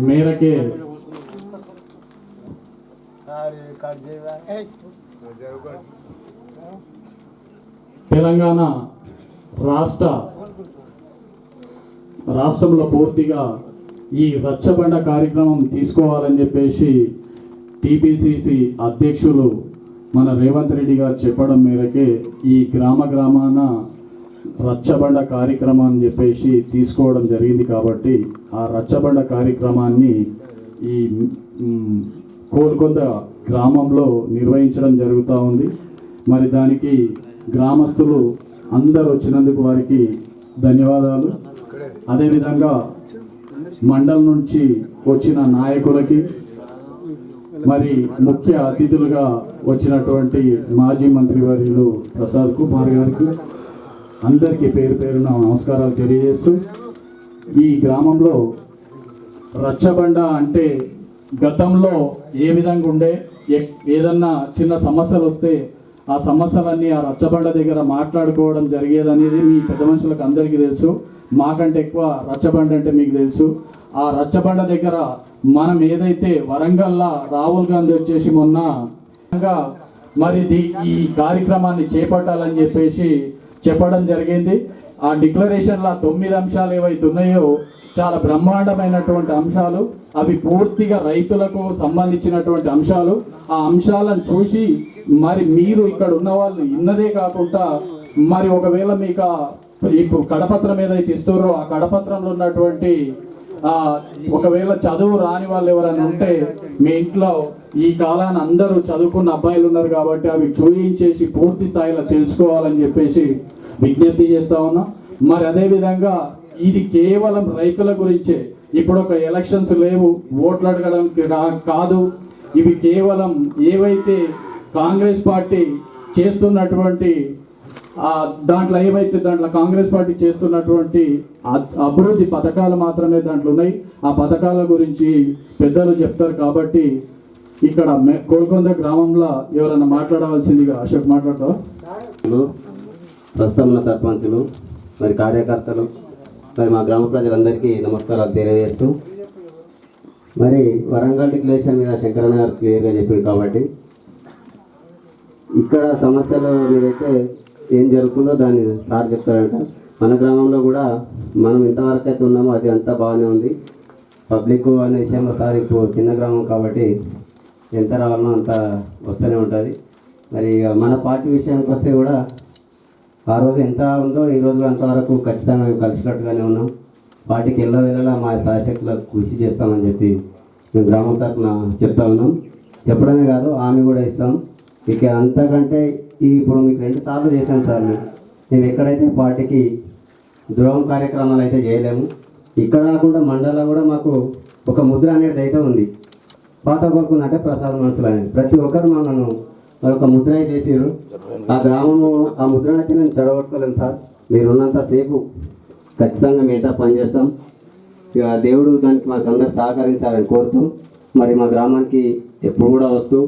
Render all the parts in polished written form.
మేరకే తెలంగాణ రాష్ట్రంలో పూర్తిగా ఈ రచ్చబండ కార్యక్రమం తీసుకోవాలని చెప్పేసి టీపీసీసీ అధ్యక్షులు మన రేవంత్ రెడ్డి గారు చెప్పడం మేరకే ఈ గ్రామాన రచ్చబండ కార్యక్రమం అని చెప్పేసి తీసుకోవడం జరిగింది. కాబట్టి ఆ రచ్చబండ కార్యక్రమాన్ని ఈ కోల్కొండ గ్రామంలో నిర్వహించడం జరుగుతూ ఉంది. మరి దానికి గ్రామస్తులు అందరూ వచ్చినందుకు వారికి ధన్యవాదాలు. అదేవిధంగా మండలం నుంచి వచ్చిన నాయకులకి, మరి ముఖ్య అతిథులుగా వచ్చినటువంటి మాజీ మంత్రివర్యులు ప్రసాద్ కుమార్ గారికి అందరికీ పేరు పేరున నమస్కారాలు తెలియజేస్తూ, ఈ గ్రామంలో రచ్చబండ అంటే గతంలో ఏ విధంగా ఉండే, ఏదన్నా చిన్న సమస్యలు వస్తే ఆ సమస్యలన్నీ ఆ రచ్చబండ దగ్గర మాట్లాడుకోవడం జరిగేదనేది మీ పెద్ద మనుషులకు అందరికీ తెలుసు. మాకంటే ఎక్కువ రచ్చబండ అంటే మీకు తెలుసు. ఆ రచ్చబండ దగ్గర మనం ఏదైతే వరంగల్లా రాహుల్ గాంధీ వచ్చేసి మొన్న మరి ఈ కార్యక్రమాన్ని చేపట్టాలని చెప్పేసి చెప్పడం జరిగింది. ఆ డిక్లరేషన్లో 9 అంశాలు ఏవైతే ఉన్నాయో చాలా బ్రహ్మాండమైనటువంటి అంశాలు, అవి పూర్తిగా రైతులకు సంబంధించినటువంటి అంశాలు. ఆ అంశాలను చూసి మరి మీరు ఇక్కడ ఉన్న వాళ్ళు ఇన్నదే కాకుండా, మరి ఒకవేళ మీకు ఇప్పుడు కడపత్రం ఏదైతే ఇస్తారో ఆ కడపత్రంలో ఉన్నటువంటి ఒకవేళ చదువు రాని వాళ్ళు ఎవరైనా ఉంటే మీ ఇంట్లో ఈ కాలాన్ని అందరూ చదువుకున్న అబ్బాయిలు ఉన్నారు కాబట్టి అవి చూయించేసి పూర్తి స్థాయిలో తెలుసుకోవాలని చెప్పేసి విజ్ఞప్తి చేస్తా ఉన్నా. మరి అదేవిధంగా ఇది కేవలం రైతుల గురించే, ఇప్పుడు ఒక ఎలక్షన్స్ లేవు, ఓట్లు అడగడానికి కాదు. ఇవి కేవలం ఏవైతే కాంగ్రెస్ పార్టీ చేస్తున్నటువంటి దాంట్లో కాంగ్రెస్ పార్టీ చేస్తున్నటువంటి అభివృద్ధి పథకాలు మాత్రమే దాంట్లో ఉన్నాయి. ఆ పథకాల గురించి పెద్దలు చెప్తారు. కాబట్టి ఇక్కడ కోల్కొండ గ్రామంలో ఎవరైనా మాట్లాడవలసిందిగా అశోక్ మాట్లాడతావా? ప్రస్తుతం ఉన్న సర్పంచులు, మరి కార్యకర్తలు, మరి మా గ్రామ ప్రజలందరికీ నమస్కారాలు తెలియజేస్తూ, మరి వరంగల్ డిక్లరేషన్ మీద శంకరన్న గారు క్లియర్గా చెప్పారు. కాబట్టి ఇక్కడ సమస్యల మీదైతే ఏం జరుగుతుందో దాన్ని సార్ చెప్తారంట. మన గ్రామంలో కూడా మనం ఎంతవరకు అయితే ఉన్నామో అది అంతా బాగానే ఉంది. పబ్లిక్ అనే విషయంలో సార్ ఇప్పుడు చిన్న గ్రామం కాబట్టి ఎంత రావాలనో అంత వస్తూనే ఉంటుంది. మరి ఇక మన పార్టీ విషయానికి వస్తే కూడా ఆ రోజు ఎంత ఉందో ఈ రోజు అంతవరకు ఖచ్చితంగా మేము కలిసినట్టుగానే ఉన్నాం. పార్టీకి వెళ్ళవేళలా మా శాశక్తులకు కృషి చేస్తామని చెప్పి మేము గ్రామం తరఫున చెప్తా ఉన్నాం. చెప్పడమే కాదు హామీ కూడా ఇస్తాం. ఇక అంతకంటే ఇప్పుడు మీకు 2 సార్లు చేశాం సార్. మేము ఎక్కడైతే పార్టీకి ద్రోహం కార్యక్రమాలు అయితే చేయలేము. ఇక్కడ కాకుండా మండలంలో కూడా మాకు ఒక ముద్ర అనేది అయితే ఉంది. పాత కోరుకుందంటే ప్రసాద్ మనుషులు అనేది ప్రతి ఒక్కరు మనను మరొక ముద్ర అయితే వేసారు. ఆ గ్రామము ఆ ముద్రను అయితే నేను చెడగొట్టుకోలేము సార్. మీరు ఉన్నంతసేపు ఖచ్చితంగా మిగతా పనిచేస్తాం. ఇక దేవుడు దానికి మాకు అందరు సహకరించాలని కోరుతూ మరి మా గ్రామానికి ఎప్పుడు కూడా వస్తూ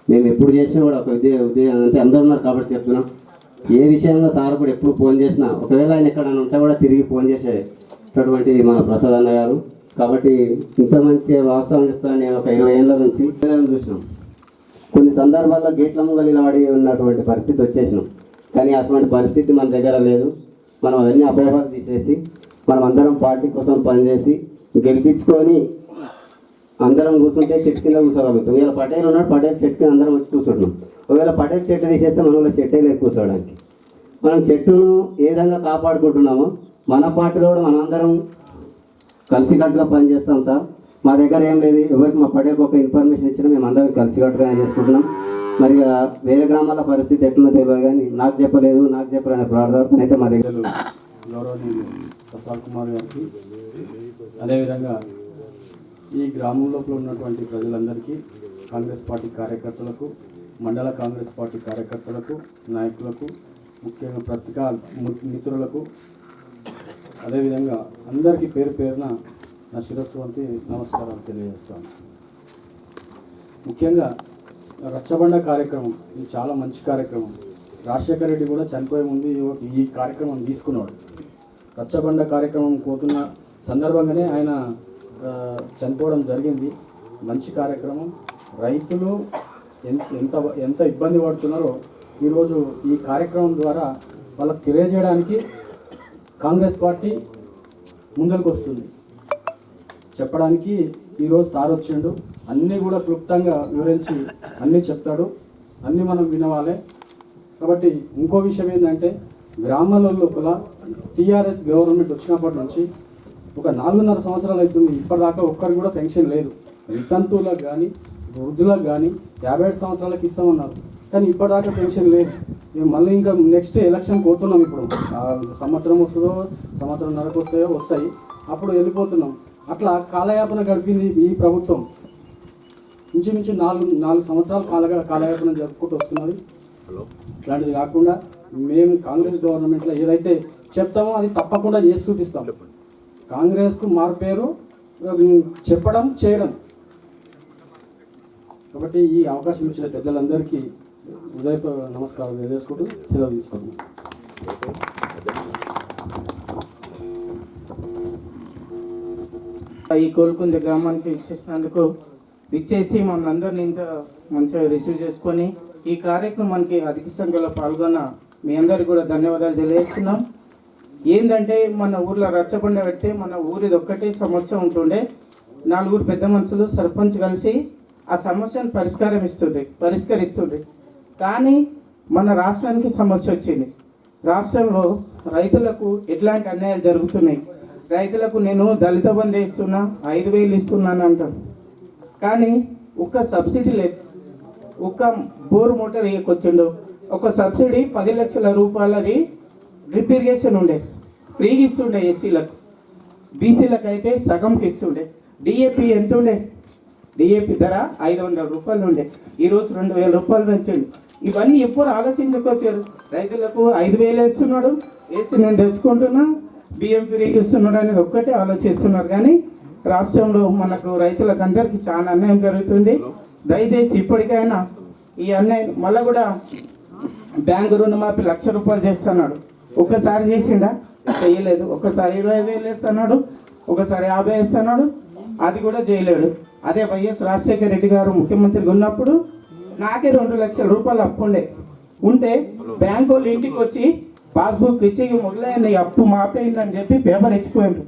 మేము ఎప్పుడు చేసినా కూడా ఒక ఉదయం అంటే అందరూ ఉన్నారు కాబట్టి చెప్తున్నాం. ఏ విషయంలో సార్ కూడా ఎప్పుడు ఫోన్ చేసినా ఒకవేళ ఆయన ఎక్కడైనా ఉంటే కూడా తిరిగి ఫోన్ చేసేటటువంటి మన ప్రసాద్ అన్న గారు. కాబట్టి ఇంత మంచి వాస్తవం చెప్తాను. నేను ఒక 20 ఏళ్ళ నుంచి చూసినాం. కొన్ని సందర్భాల్లో గేట్ల ముంగలు నిలబడి ఉన్నటువంటి పరిస్థితి వచ్చేసినాం. కానీ అటువంటి పరిస్థితి మన దగ్గర లేదు. మనం అవన్నీ అపోహలు తీసేసి మనం అందరం పార్టీ కోసం పనిచేసి గెలిపించుకొని అందరం కూర్చుంటే చెట్టు కింద కూర్చోగలుగుతాం. ఇలా పటేల్ ఉన్నాడు, పటేల్ చెట్టు కింద అందరం వచ్చి కూర్చుంటున్నాం. ఒకవేళ పటేల్ చెట్టు తీసేస్తే మనం కూడా చెట్టే లేదు కూర్చోవడానికి. మనం చెట్టును ఏ విధంగా కాపాడుకుంటున్నామో మన పార్టీలో కూడా మనం అందరం కలిసికట్టుగా పనిచేస్తాం సార్. మా దగ్గర ఏం లేదు. ఎవరికి మా పటేల్కి ఒక ఇన్ఫర్మేషన్ ఇచ్చినా మేము అందరం కలిసికట్టుగానే చేసుకుంటున్నాం. మరి వేరే గ్రామాల పరిస్థితి ఎట్లున్నా తెలియదు, కానీ నాకు చెప్పలేదు అనే ప్రార్థన అయితే మా దగ్గర గౌరవనీయులు ప్రసాద్ కుమార్ గారికి, అదేవిధంగా ఈ గ్రామం లోపల ఉన్నటువంటి ప్రజలందరికీ, కాంగ్రెస్ పార్టీ కార్యకర్తలకు, మండల కాంగ్రెస్ పార్టీ కార్యకర్తలకు, నాయకులకు, ముఖ్యంగా పత్రికా మిత్రులకు, అదేవిధంగా అందరికీ పేరు పేరున నా శిరస్సు వంటి నమస్కారాలు తెలియజేస్తాను. ముఖ్యంగా రచ్చబండ కార్యక్రమం ఇది చాలా మంచి కార్యక్రమం. రాజశేఖర రెడ్డి కూడా చనిపోయే ముందు ఈ కార్యక్రమం తీసుకున్నాడు. రచ్చబండ కార్యక్రమం పోతున్న సందర్భంగానే ఆయన చనిపోవడం జరిగింది. మంచి కార్యక్రమం. రైతులు ఎంత ఎంత ఇబ్బంది పడుతున్నారో ఈరోజు ఈ కార్యక్రమం ద్వారా వాళ్ళకి తెలియజేయడానికి కాంగ్రెస్ పార్టీ ముందరికి వస్తుంది. చెప్పడానికి ఈరోజు సార్ వచ్చిండు. అన్నీ కూడా క్లుప్తంగా వివరించి అన్నీ చెప్తాడు. అన్నీ మనం వినవాలి. కాబట్టి ఇంకో విషయం ఏంటంటే, గ్రామాల లోపల టీఆర్ఎస్ గవర్నమెంట్ వచ్చినప్పటి నుంచి ఒక 4.5 సంవత్సరాలు అవుతుంది. ఇప్పటిదాకా ఒక్కరికి కూడా పెన్షన్ లేదు. వితంతువులకు కానీ వృద్ధులకు కానీ 57 సంవత్సరాలకు ఇస్తామన్నారు, కానీ ఇప్పటిదాకా పెన్షన్ లేదు. మేము మళ్ళీ ఇంకా నెక్స్ట్ ఎలక్షన్ పోతున్నాం. ఇప్పుడు సంవత్సరం వస్తుందో సంవత్సరంన్నరకు వస్తాయి, అప్పుడు వెళ్ళిపోతున్నాం. అట్లా కాలయాపన గడిపింది ఈ ప్రభుత్వం. ఇంచుమించు 4 సంవత్సరాలు కాలయాపన జరుపుకుంటూ వస్తున్నది. ఇట్లాంటిది కాకుండా మేము కాంగ్రెస్ గవర్నమెంట్లో ఏదైతే చెప్తామో అది తప్పకుండా చేసి చూపిస్తాం. కాంగ్రెస్కు మారుపేరు చెప్పడం, చేయడం. కాబట్టి ఈ అవకాశం ఇచ్చిన పెద్దలందరికీ ఉదయప నమస్కారం తెలియజేసుకుంటూ సెలవు తీసుకుంటున్నాం. ఈ కోల్కుంద గ్రామానికి ఇచ్చేసి మనందరినీ ఇంత మంచిగా రిసీవ్ చేసుకొని ఈ కార్యక్రమానికి అధిక సంఖ్యలో పాల్గొన్న మీ అందరికీ కూడా ధన్యవాదాలు తెలియజేస్తున్నాం. ఏంటంటే మన ఊర్లో రచ్చబండ పెడితే మన ఊరిది ఒక్కటే సమస్య ఉంటుండే. 4 పెద్ద మనుషులు సర్పంచ్ కలిసి ఆ సమస్యను పరిష్కరిస్తుండ్రి. కానీ మన రాష్ట్రానికి సమస్య వచ్చింది. రాష్ట్రంలో రైతులకు ఎట్లాంటి అన్యాయాలు జరుగుతున్నాయి. రైతులకు నేను దళిత బంధు ఇస్తున్నా, 5,000 ఇస్తున్నాను అంటాను, కానీ ఒక్క సబ్సిడీ లేదు. ఒక్క బోర్ మోటార్ వేయకొచ్చిండు. ఒక సబ్సిడీ 10 లక్షల రూపాయలది డ్రిప్ ఇరిగేషన్ ఉండే, ఫ్రీగా ఇస్తుండే ఎస్సీలకు. బీసీలకు అయితే సగంకి ఇస్తుండే. డిఏపి ఎంత ఉండే? డిఏపి ధర 500 రూపాయలు ఉండే, ఈరోజు 2,000 రూపాయలు పెంచండి. ఇవన్నీ ఎప్పుడు ఆలోచించుకొచ్చారు? రైతులకు 5,000 వేస్తున్నాడు, వేసి నేను తెచ్చుకుంటున్నా, బియ్యం ఫ్రీగా ఇస్తున్నాడు అనేది ఒక్కటే ఆలోచిస్తున్నారు. కానీ రాష్ట్రంలో మనకు రైతులకు అందరికీ చాలా అన్యాయం జరుగుతుంది. దయచేసి ఇప్పటికైనా ఈ అన్యాయం మళ్ళీ కూడా బ్యాంకు రుణమాఫీ 1,00,000 రూపాయలు చేస్తున్నాడు. ఒక్కసారి చేసిండా? చేయలేదు. ఒకసారి 25,000 వేస్తున్నాడు, ఒకసారి 50 వేస్తున్నాడు, అది కూడా చేయలేడు. అదే వైఎస్ రాజశేఖర రెడ్డి గారు ముఖ్యమంత్రిగా ఉన్నప్పుడు నాకే 2 లక్షల రూపాయలు అప్పు ఉంటే బ్యాంకు వాళ్ళు ఇంటికి వచ్చి పాస్బుక్ ఇచ్చి మొదలైన అప్పు మాపేయిందని చెప్పి పేపర్ ఇచ్చిపోయారు.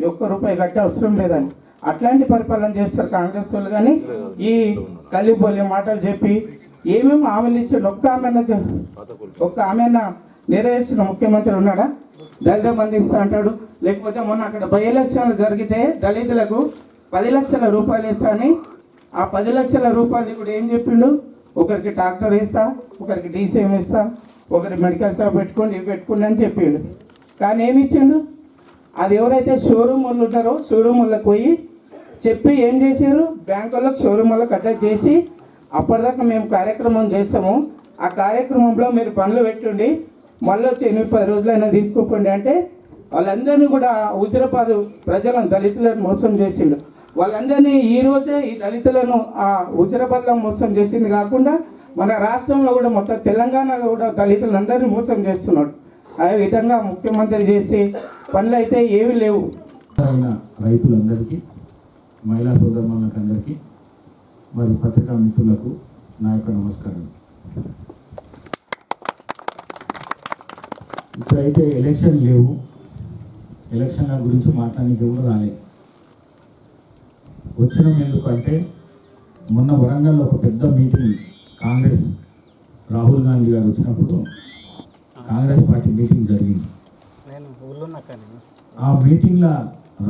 1 రూపాయి కట్టే అవసరం లేదని. అట్లాంటి పరిపాలన చేస్తారు కాంగ్రెస్ వాళ్ళు. కానీ ఈ కలిబొల్లి మాటలు చెప్పి ఏమేమి హామీలు ఇచ్చాడు ఒక్క ఆమె నెరవేర్చిన ముఖ్యమంత్రి ఉన్నాడా? దళిత బంధు ఇస్తా అంటాడు. లేకపోతే మొన్న అక్కడ బై ఎలక్షన్లు జరిగితే దళితులకు 10 లక్షల రూపాయలు ఇస్తా అని ఆ 10 లక్షల రూపాయలు కూడా ఏం చెప్పిండు? ఒకరికి ట్రాక్టర్ ఇస్తా, ఒకరికి డీసీఎం ఇస్తా, ఒకరి మెడికల్ షాప్ పెట్టుకోండి, ఇవి పెట్టుకోండి అని చెప్పిండు. కానీ ఏమి ఇచ్చిండు? అది ఎవరైతే షోరూమ్ వాళ్ళు ఉంటారో షోరూమ్ వాళ్ళకి పోయి చెప్పి ఏం చేశారు? బ్యాంక్ వాళ్ళకి షోరూమ్ వాళ్ళకి అటాచ్ చేసి అప్పటిదాకా మేము కార్యక్రమం చేస్తాము, ఆ కార్యక్రమంలో మీరు పనులు పెట్టుండి మళ్ళీ వచ్చి 8-10 రోజులైనా తీసుకోకండి అంటే వాళ్ళందరినీ కూడా హుజురాబాద్ ప్రజలను దళితులను మోసం చేసిండు. వాళ్ళందరినీ ఈ రోజే ఈ దళితులను ఆ హుజురాబాద్లో మోసం చేసింది కాకుండా మన రాష్ట్రంలో కూడా మొత్తం తెలంగాణలో కూడా దళితులందరినీ మోసం చేస్తున్నాడు. అదే విధంగా ముఖ్యమంత్రి చేసి పనులు అయితే ఏమీ లేవు. రైతులందరికీ, మహిళా సోదరులకు అందరికీ, మరి పత్రికా మిత్రులకు నా యొక్క నమస్కారం. ఇప్పుడైతే ఎలక్షన్ లేవు, ఎలక్షన్ల గురించి మాట్లాడడానికి కూడా రాలేదు. వచ్చినాం ఎందుకంటే మొన్న వరంగల్లో ఒక పెద్ద మీటింగ్ కాంగ్రెస్ రాహుల్ గాంధీ గారు వచ్చినప్పుడు కాంగ్రెస్ పార్టీ మీటింగ్ జరిగింది. ఆ మీటింగ్లో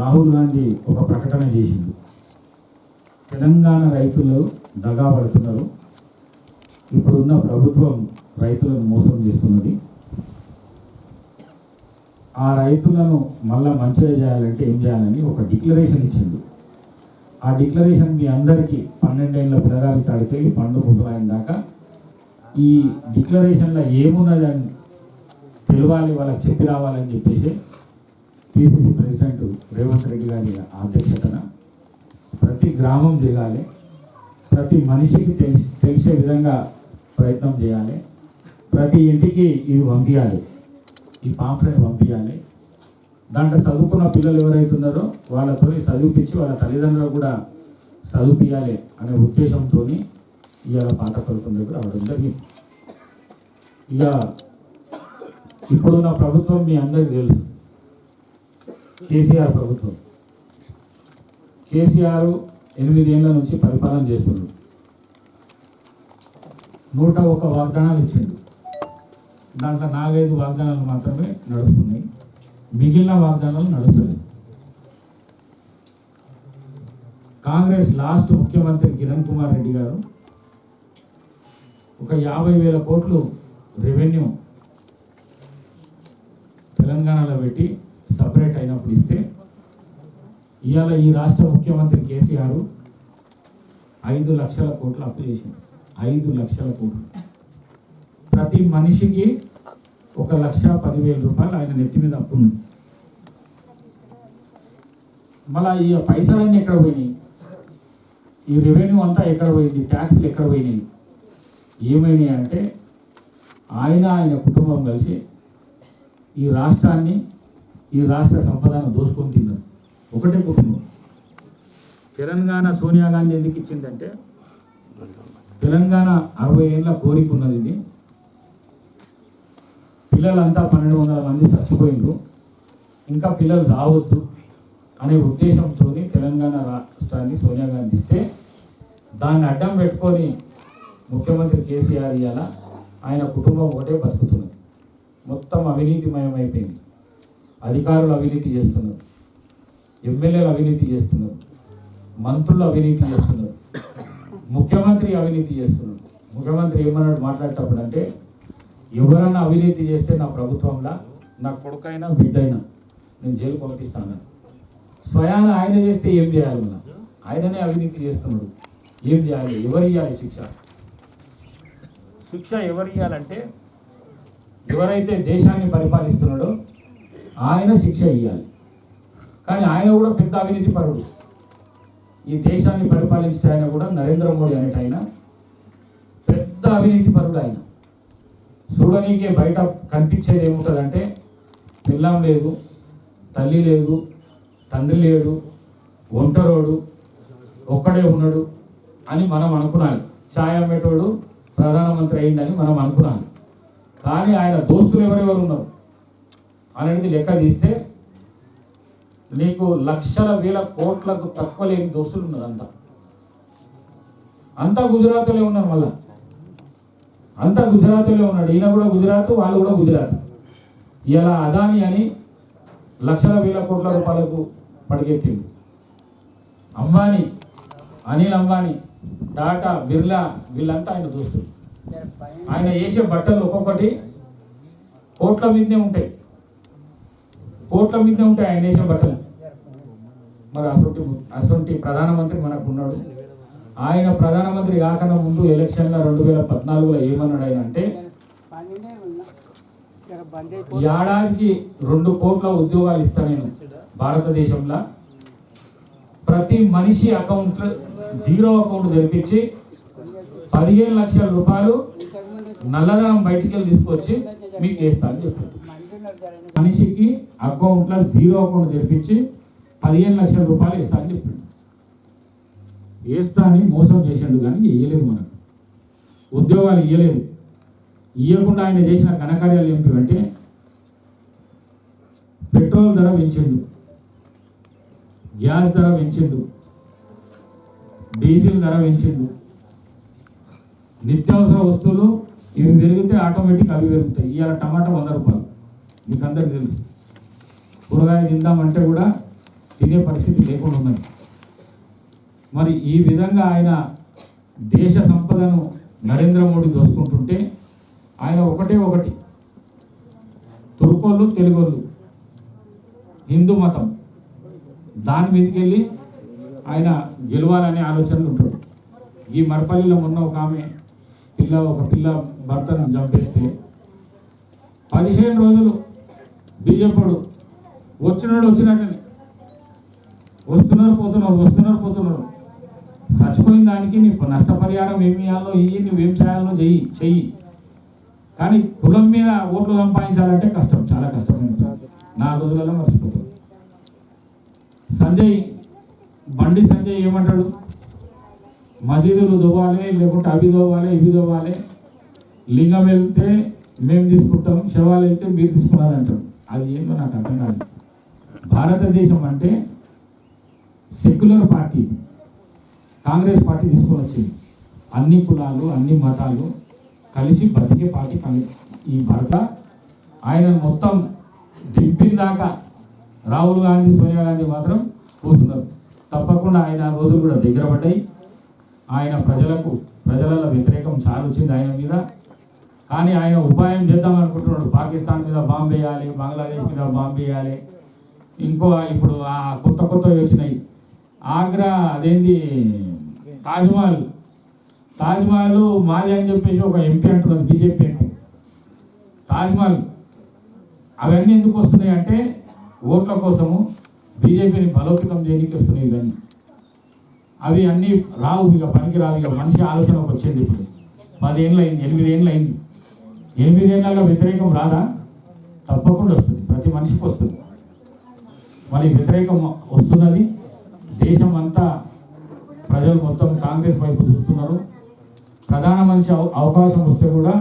రాహుల్ గాంధీ ఒక ప్రకటన చేసింది. తెలంగాణ రైతులు దగా పడుతున్నారు, ఇప్పుడున్న ప్రభుత్వం రైతులను మోసం చేస్తున్నది, ఆ రైతులను మళ్ళీ మంచిగా చేయాలంటే ఏం చేయాలని ఒక డిక్లరేషన్ ఇచ్చింది. ఆ డిక్లరేషన్ మీ అందరికీ 12 ఏళ్ళ పిల్లగాలి కాడికి వెళ్ళి పండు ముసలాయిన దాకా ఈ డిక్లరేషన్లో ఏమున్నది అని తెలియాలి, వాళ్ళకి చెప్పి రావాలని చెప్పేసి పిసిసి ప్రెసిడెంట్ రేవంత్ రెడ్డి గారి అధ్యక్షతన ప్రతి గ్రామం తిరగాలి, ప్రతి మనిషికి తెలిసే విధంగా ప్రయత్నం చేయాలి, ప్రతి ఇంటికి ఇవి పంపించాలి, ఈ పాంప్లెట్ పంపించాలి. దాంట్లో చదువుకున్న పిల్లలు ఎవరైతున్నారో వాళ్ళతో చదివిపించి వాళ్ళ తల్లిదండ్రులు కూడా చదివిపించాలి అనే ఉద్దేశంతో ఇవాళ పాత పథకం దగ్గర రావడం జరిగింది. ఇక ఇప్పుడు నా ప్రభుత్వం మీ అందరికీ తెలుసు, కేసీఆర్ ప్రభుత్వం. కేసీఆర్ 8 ఏళ్ళ నుంచి పరిపాలన చేస్తున్నాడు. 101 వాగ్దానాలు ఇచ్చిండు. దాంట్లో 4-5 వాగ్దానాలు మాత్రమే నడుస్తున్నాయి, మిగిలిన వాగ్దానాలు నడుస్తలేదు. కాంగ్రెస్ లాస్ట్ ముఖ్యమంత్రి కిరణ్ కుమార్ రెడ్డి గారు ఒక 50,000 కోట్లు రెవెన్యూ తెలంగాణలో పెట్టి సపరేట్ అయినప్పుడు ఇస్తే, ఇవాళ ఈ రాష్ట్ర ముఖ్యమంత్రి కేసీఆర్ 5 లక్షల కోట్లు అప్పు చేసింది. 5 లక్షల కోట్లు. ప్రతి మనిషికి 1,10,000 రూపాయలు ఆయన నెత్తి మీద అప్పు ఉంది. మళ్ళీ ఈ పైసలన్నీ ఎక్కడ పోయినాయి? ఈ రెవెన్యూ అంతా ఎక్కడ పోయింది? ట్యాక్స్లు ఎక్కడ పోయినాయి? ఏమైనాయి అంటే ఆయన కుటుంబం కలిసి ఈ రాష్ట్రాన్ని, ఈ రాష్ట్ర సంపదను దోసుకొని తిన్నారు. ఒకటే కుటుంబం. తెలంగాణ సోనియా గాంధీ ఎందుకు ఇచ్చిందంటే తెలంగాణ 60 ఏళ్ళ కోరిక ఉన్నది. ఇది పిల్లలంతా 1200 మంది చచ్చిపోయిండ్రు, ఇంకా పిల్లలు రావద్దు అనే ఉద్దేశంతో తెలంగాణ రాష్ట్రాన్ని సోనియా గాంధీ ఇస్తే దాన్ని అడ్డం పెట్టుకొని ముఖ్యమంత్రి కేసీఆర్ ఇవాళ ఆయన కుటుంబం ఒకటే బతుకుతున్నది. మొత్తం అవినీతిమయం అయిపోయింది. అధికారులు అవినీతి చేస్తున్నారు, ఎమ్మెల్యేలు అవినీతి చేస్తున్నారు, మంత్రులు అవినీతి చేస్తున్నారు, ముఖ్యమంత్రి అవినీతి చేస్తున్నారు. ముఖ్యమంత్రి ఏమన్నాడు మాట్లాడేటప్పుడు అంటే, ఎవరన్నా అవినీతి చేస్తే నా ప్రభుత్వంలో నా కొడుకైనా బిడ్డైనా నేను జైలు పంపిస్తాను. స్వయాన ఆయన చేస్తే ఏం చేయాలి? మన ఆయననే అవినీతి చేస్తున్నాడు, ఏం చేయాలి? ఎవరు ఇవ్వాలి శిక్ష? శిక్ష ఎవరు ఇవ్వాలంటే ఎవరైతే దేశాన్ని పరిపాలిస్తున్నాడో ఆయన శిక్ష ఇవ్వాలి. కానీ ఆయన కూడా పెద్ద అవినీతి పరుడు. ఈ దేశాన్ని పరిపాలించే ఆయన కూడా నరేంద్ర మోడీ అనేట ఆయన పెద్ద అవినీతి పరుడు. ఆయన చూడనీకే బయట కనిపించేది ఏముంటుందంటే పిల్లం లేదు, తల్లి లేదు, తండ్రి లేడు, ఒంటరోడు, ఒక్కడే ఉన్నాడు అని మనం అనుకున్నాను. ఛాయా పెట్టోడు ప్రధానమంత్రి అయిందని మనం అనుకున్నాను. కానీ ఆయన దోస్తులు ఎవరెవరు ఉన్నారు అనేది లెక్క తీస్తే నీకు లక్షల వేల కోట్లకు తక్కువ లేని దోస్తులు ఉన్నారు. అంతా గుజరాత్లో ఉన్నారు. మళ్ళా అంతా గుజరాత్లో ఉన్నాడు. ఈయన కూడా గుజరాత్, వాళ్ళు కూడా గుజరాత్. ఇలా అదాని అని లక్షల వేల కోట్ల రూపాయలకు పడిగెత్తింది. అంబానీ, అనిల్ అంబానీ, టాటా, బిర్లా వీళ్ళంతా ఆయన దోస్తులు. ఆయన వేసే బట్టలు ఒక్కొక్కటి కోట్ల మీదనే ఉంటాయి, కోట్ల మీదనే ఉంటాయి ఆయన వేసే బట్టలు. మరి అసొంటి ప్రధానమంత్రి మనకు ఉన్నాడు. ఆయన ప్రధానమంత్రి కాకుండా ముందు ఎలక్షన్ల 2014లో ఏమన్నాడు ఆయన అంటే, ఏడాదికి 2 కోట్ల ఉద్యోగాలు ఇస్తా నేను భారతదేశంలో, ప్రతి మనిషి అకౌంట్ జీరో అకౌంట్ తెరిపించి 15 లక్షల రూపాయలు నల్లధనం బయటికి వెళ్ళి తీసుకొచ్చి మీకు వేస్తా అని చెప్పాడు. మనిషికి అకౌంట్లో జీరో అకౌంట్ తెరిపించి 15 లక్షల రూపాయలు వేస్తా అని చెప్పాడు. వేస్తా అని మోసం చేసిండు, కానీ ఇయ్యలేదు, మనకు ఉద్యోగాలు ఇయ్యలేదు. ఇవ్వకుండా ఆయన చేసిన ఘనకార్యాలు ఏమిటంటే, పెట్రోల్ ధర పెంచిండు, గ్యాస్ ధర పెంచిండు, డీజిల్ ధర పెంచిండు, నిత్యావసర వస్తువులు ఇవి పెరిగితే ఆటోమేటిక్ అవి పెరుగుతాయి. ఇవాళ టమాటా 100 రూపాయలు, మీకు అందరికీ తెలుసు. కూరగాయ తిందామంటే కూడా తినే పరిస్థితి లేకుండా ఉన్నది. మరి ఈ విధంగా ఆయన దేశ సంపదను నరేంద్ర మోడీ దోసుకుంటుంటే, ఆయన ఒకటి తుర్కోళ్ళు, తెలుగోళ్ళు, హిందూ మతం దాని మీదకి వెళ్ళి ఆయన గెలవాలనే ఆలోచనలు ఉంటాడు. ఈ మరపల్లిలో మొన్న ఒక పిల్ల భర్తను చంపేస్తే 15 రోజులు బీజేపీ వచ్చినట్టని వస్తున్నారు పోతున్నారు. చచ్చిపోయిన దానికి నీకు నష్టపరిహారం ఏమి ఇవ్వాలో నువ్వేం చేయాలో చెయ్యి. కానీ కులం మీద ఓట్లు సంపాదించాలంటే కష్టం, చాలా కష్టమైన 4 రోజులలో మర్చిపోతాడు. బండి సంజయ్ ఏమంటాడు, మసీదులు దోవాలి, లేకుంటే అవి దోవాలి, ఇవి దోవాలి, లింగం వెళ్తే మేము తీసుకుంటాం, శవాలు వెళ్తే మీరు తీసుకున్నారంటాడు. అది ఏంటో నాకు అర్థం కాదు. భారతదేశం అంటే సెక్యులర్ పార్టీ, కాంగ్రెస్ పార్టీ తీసుకొని వచ్చింది. అన్ని కులాలు, అన్ని మతాలు కలిసి బతికే పార్టీ ఈ భారత. ఆయన మొత్తం దింపిన దాకా రాహుల్ గాంధీ, సోనియా గాంధీ మాత్రం కూర్చున్నారు. తప్పకుండా ఆయన రోజులు కూడా దగ్గర పడ్డాయి. ఆయన ప్రజల వ్యతిరేకం చాలా వచ్చింది ఆయన మీద. కానీ ఆయన ఉపాయం చేద్దాం అనుకుంటున్నాడు. పాకిస్తాన్ మీద బాంబు వేయాలి, బంగ్లాదేశ్ మీద బాంబు వేయాలి. ఇప్పుడు కొత్తవి వచ్చినాయి. ఆగ్రా అదేంటి తాజ్మహల్ మాది అని చెప్పేసి ఒక ఎంపీ అంటున్నారు, బీజేపీ ఎంపీ. తాజ్మహల్ అవన్నీ ఎందుకు వస్తున్నాయి అంటే ఓట్ల కోసము, బీజేపీని బలోపేతం చేయడానికి వస్తున్నాయి. ఇవన్నీ అవి అన్నీ రావు, ఇక పనికి రావు. ఇక మనిషి ఆలోచనకు వచ్చింది. ఇప్పుడు 10 ఏళ్ళు అయింది, 8 ఏళ్ళు అయింది. 8 ఏళ్ళలో వ్యతిరేకం రాదా? తప్పకుండా వస్తుంది, ప్రతి మనిషికి వస్తుంది. మరి వ్యతిరేకం వస్తున్నది. దేశం అంతా ప్రజలు మొత్తం కాంగ్రెస్ వైపు చూస్తున్నారు. ప్రధానమంత్రి అవకాశం వస్తే కూడా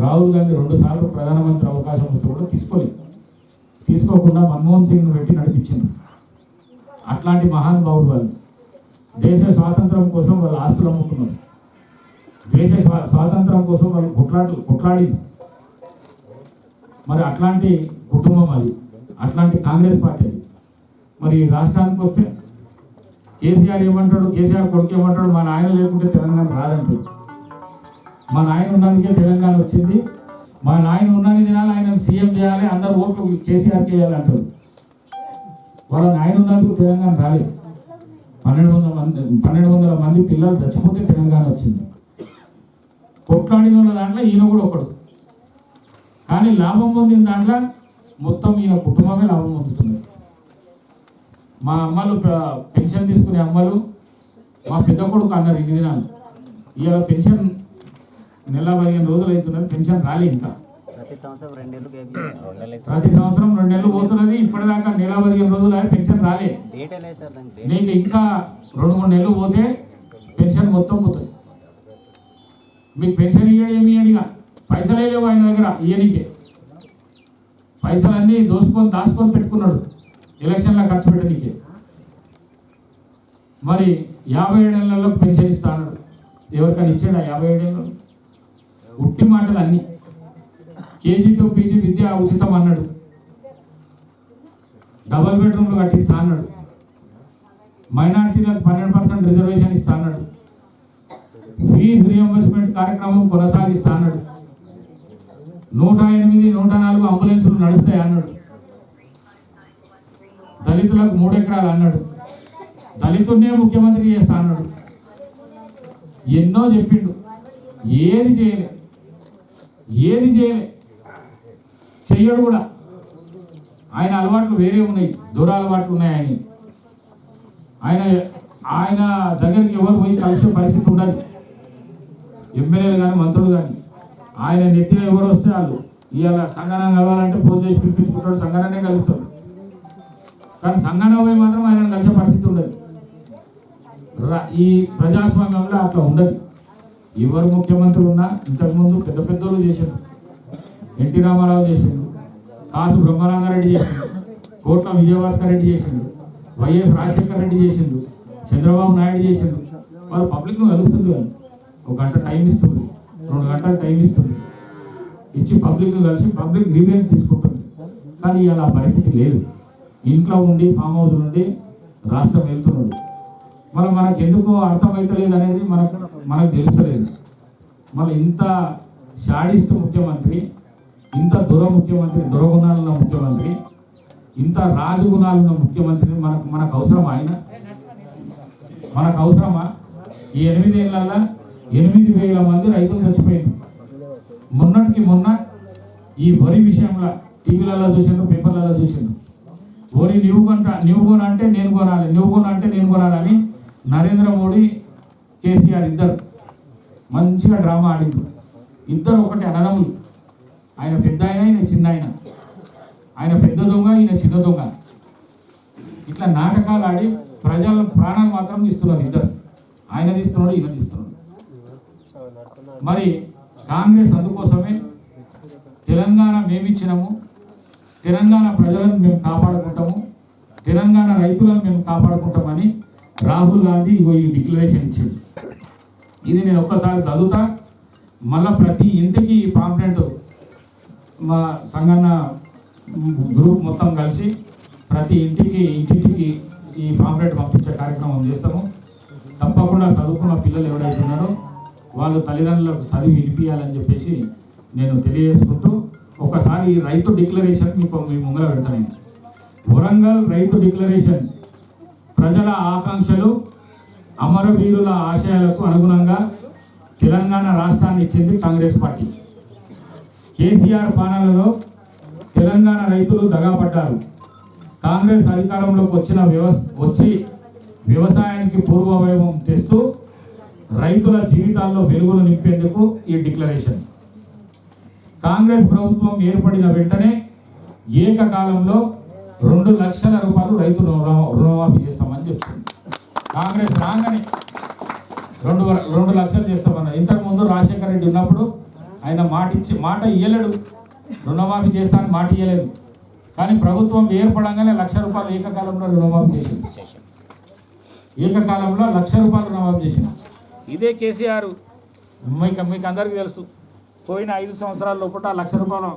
రాహుల్ గాంధీ 2 సార్లు ప్రధానమంత్రి అవకాశం వస్తే కూడా తీసుకోకుండా మన్మోహన్ సింగ్ను పెట్టి నడిపించింది. అట్లాంటి మహానుభావుడు వాళ్ళు. దేశ స్వాతంత్రం కోసం వాళ్ళు ఆస్తులు అమ్ముకున్నారు. దేశ స్వాతంత్రం కోసం వాళ్ళు కొట్లాడింది. మరి అట్లాంటి కుటుంబం అది, అట్లాంటి కాంగ్రెస్ పార్టీ అది. మరి రాష్ట్రానికి వస్తే కేసీఆర్ ఏమంటాడు, కేసీఆర్ కొడుకు ఏమంటాడు, మా నాయన లేకుంటే తెలంగాణ రాదంటాడు. మా నాయన ఉన్నందుకే తెలంగాణ వచ్చింది, మా నాయన ఉన్నన్ని దినాలు ఆయన సీఎం చేయాలి, అందరు ఓట్లు కేసీఆర్కి వేయాలి అంటారు. వాళ్ళ నాయన ఉన్నందుకు తెలంగాణ రాలేదు. 1200 మంది పిల్లలు చచ్చిపోతే తెలంగాణ వచ్చింది. కొట్లాడిన వాళ్ళ దాంట్లో ఈయన కూడా ఒకడు. కానీ లాభం పొందిన దాంట్లో మొత్తం ఈయన కుటుంబమే లాభం పొందుతుంది. మా అమ్మలు పెన్షన్ తీసుకునే అమ్మలు, మా పెద్ద కొడుకు అన్నారు 2 దినాలు. ఇవాళ పెన్షన్ నెల 15 రోజులు అవుతున్నది, పెన్షన్ రాలే ఇంకా. ప్రతి సంవత్సరం 2 నెలలు పోతున్నది. ఇప్పటిదాకా నెల 15 రోజులు పెన్షన్ రాలే. నీకు ఇంకా 2-3 నెలలు పోతే పెన్షన్ మొత్తం పోతుంది. మీకు పెన్షన్ ఇయ్యడు, ఏమి ఇయ్యడిగా, పైసలే లేవు ఆయన దగ్గర ఇయ్యనికే. పైసలన్నీ దాచుకొని పెట్టుకున్నాడు ఎలక్షన్లో ఖర్చు పెట్టడానికే. మరి 57 ఏళ్లలో పెన్షన్ ఇస్తాడు. ఎవరికైనా ఇచ్చాడా 57 ఏళ్ళు? ఉట్టి మాటలు అన్నీ. కేజీ టు పీజీ విద్య ఉచితం అన్నాడు, డబల్ బెడ్రూమ్లు కట్టిస్తా అన్నాడు, మైనార్టీలకు 12% రిజర్వేషన్ ఇస్తా అన్నాడు, ఫీజు రియంబర్స్మెంట్ కార్యక్రమం కొనసాగిస్తా అన్నాడు, 108, 104 అంబులెన్సులు నడుస్తాయి అన్నాడు, దళితులకు 3 ఎకరాలు అన్నాడు, దళితున్నే ముఖ్యమంత్రి చేస్తా అన్నాడు. ఎన్నో చెప్పిండు, ఏది చేయలే, చెయ్యడు కూడా. ఆయన అలవాట్లు వేరే ఉన్నాయి, దూర అలవాట్లు ఉన్నాయి ఆయన దగ్గరికి ఎవరు పోయి కలిసే పరిస్థితి ఉండదు. ఎమ్మెల్యేలు కానీ మంత్రులు కానీ ఆయన నెత్తిన ఎవరు వస్తే వాళ్ళు ఇవాళ సంగనం కలవాలంటే ఫోన్ చేసి పిలిపించుకుంటాడు, సంగనాన్నే కలుగుతాడు. కానీ సంగనం పోయి మాత్రం ఆయన కలిసే పరిస్థితి ఉండదు. ఈ ప్రజాస్వామ్యంలో అట్లా ఉండదు. ఎవరు ముఖ్యమంత్రులు ఉన్నా ఇంతకుముందు పెద్ద పెద్దోళ్ళు చేసిండు, ఎన్టీ రామారావు చేసిండు, కాసు బ్రహ్మానందరెడ్డి చేసిండు, కోట్ల విజయభాస్కర్ రెడ్డి చేసిండు, వైఎస్ రాజశేఖర రెడ్డి చేసిండు, చంద్రబాబు నాయుడు చేసిండు. వాళ్ళు పబ్లిక్ను కలుస్తుంది, వాళ్ళు 1 గంట టైం ఇస్తుంది, 2 గంటలు టైం ఇస్తుంది, ఇచ్చి పబ్లిక్ను కలిసి పబ్లిక్ గ్రీవెన్స్ తీసుకుంటుంది. కానీ ఇవాళ ఆ పరిస్థితి లేదు. ఇంట్లో ఉండి ఫామ్ హౌస్ నుండి రాష్ట్రం వెళ్తున్నాడు. మళ్ళీ మనకు ఎందుకో అర్థమవుతలేదు అనేది మనకు తెలుస్తలేదు. మళ్ళీ ఇంత షాడిస్ట్ ముఖ్యమంత్రి, ఇంత ముఖ్యమంత్రి, దురగుణాలున్న ముఖ్యమంత్రి, ఇంత రాజగుణాలున్న ముఖ్యమంత్రిని మనకు అవసరమా? మనకు అవసరమా? ఈ 8 ఏళ్ళ 8,000 మంది రైతులు చచ్చిపోయింది. మొన్నటికి మొన్న ఈ వరి విషయంలో టీవీలలో చూసిండ్రు, పేపర్లలో చూసిండ్రు. వరి నువ్వు కొన అంటే నేను కొనాలి, నువ్వు కొన అంటే నేను కొనాలని నరేంద్ర మోడీ, కేసీఆర్ ఇద్దరు మంచిగా డ్రామా ఆడిండ్రు. ఇద్దరు ఒకటి అన్నదమ్ములు. ఆయన పెద్ద ఆయన, ఈయన చిన్న ఆయన. ఆయన పెద్ద దొంగ, ఈయన చిన్న దొంగ. ఇట్లా నాటకాలు ఆడి ప్రజల ప్రాణాలు మాత్రం తీస్తున్నారు ఇద్దరు. ఆయన తీస్తున్నాడు, ఈయన తీస్తున్నాడు. మరి కాంగ్రెస్ అందుకోసమే తెలంగాణ మేమిచ్చినాము, తెలంగాణ ప్రజలను మేము కాపాడుకుంటాము, తెలంగాణ రైతులను మేము కాపాడుకుంటామని రాహుల్ గాంధీ ఈ డిక్లరేషన్ ఇచ్చాడు. ఇది నేను ఒక్కసారి చదువుతా, మళ్ళీ ప్రతి ఇంటికి ఈ పాంప్లెంట్ మా సంగన్న గ్రూప్ మొత్తం కలిసి ప్రతి ఇంటింటికి ఈ పాంప్లెట్ పంపించే కార్యక్రమం చేస్తాము. తప్పకుండా చదువుకున్న పిల్లలు ఎవరైతే ఉన్నారో వాళ్ళు తల్లిదండ్రులకు చదివి వినిపించాలని చెప్పేసి నేను తెలియజేసుకుంటూ ఒకసారి ఈ రైతు డిక్లరేషన్ మీ ముంగల పెడతాను. వరంగల్ రైతు డిక్లరేషన్ ప్రజల ఆకాంక్షలు, అమరవీరుల ఆశయాలకు అనుగుణంగా తెలంగాణ రాష్ట్రాన్ని ఇచ్చింది కాంగ్రెస్ పార్టీ. కేసీఆర్ పాలనలో తెలంగాణ రైతులు దగాపడ్డారు. కాంగ్రెస్ అధికారంలోకి వచ్చి వ్యవసాయానికి పూర్వవైభవం తెస్తూ రైతుల జీవితాల్లో వెలుగులు నింపేందుకు ఈ డిక్లరేషన్. కాంగ్రెస్ ప్రభుత్వం ఏర్పడిన వెంటనే ఏకకాలంలో 2 లక్షల రూపాయలు రైతు రుణమాఫీ చేస్తామని చెప్తుంది. కాంగ్రెస్ రాగానే 2 లక్షలు చేస్తామన్నారు. ఇంతకుముందు రాజశేఖర రెడ్డి ఉన్నప్పుడు ఆయన మాట ఇయ్యలేడు, రుణమాఫీ చేస్తానని మాట ఇయ్యలేదు. కానీ ప్రభుత్వం ఏర్పడంగానే 1 లక్ష రూపాయలు ఏకకాలంలో రుణమాఫీ చేసింది. ఏకకాలంలో 1 లక్ష రూపాయలు రుణమాఫీ చేసింది. ఇదే కేసీఆర్ మీకు అందరికీ తెలుసు, పోయిన 5 సంవత్సరాల లోపల 1 లక్ష రూపాయలు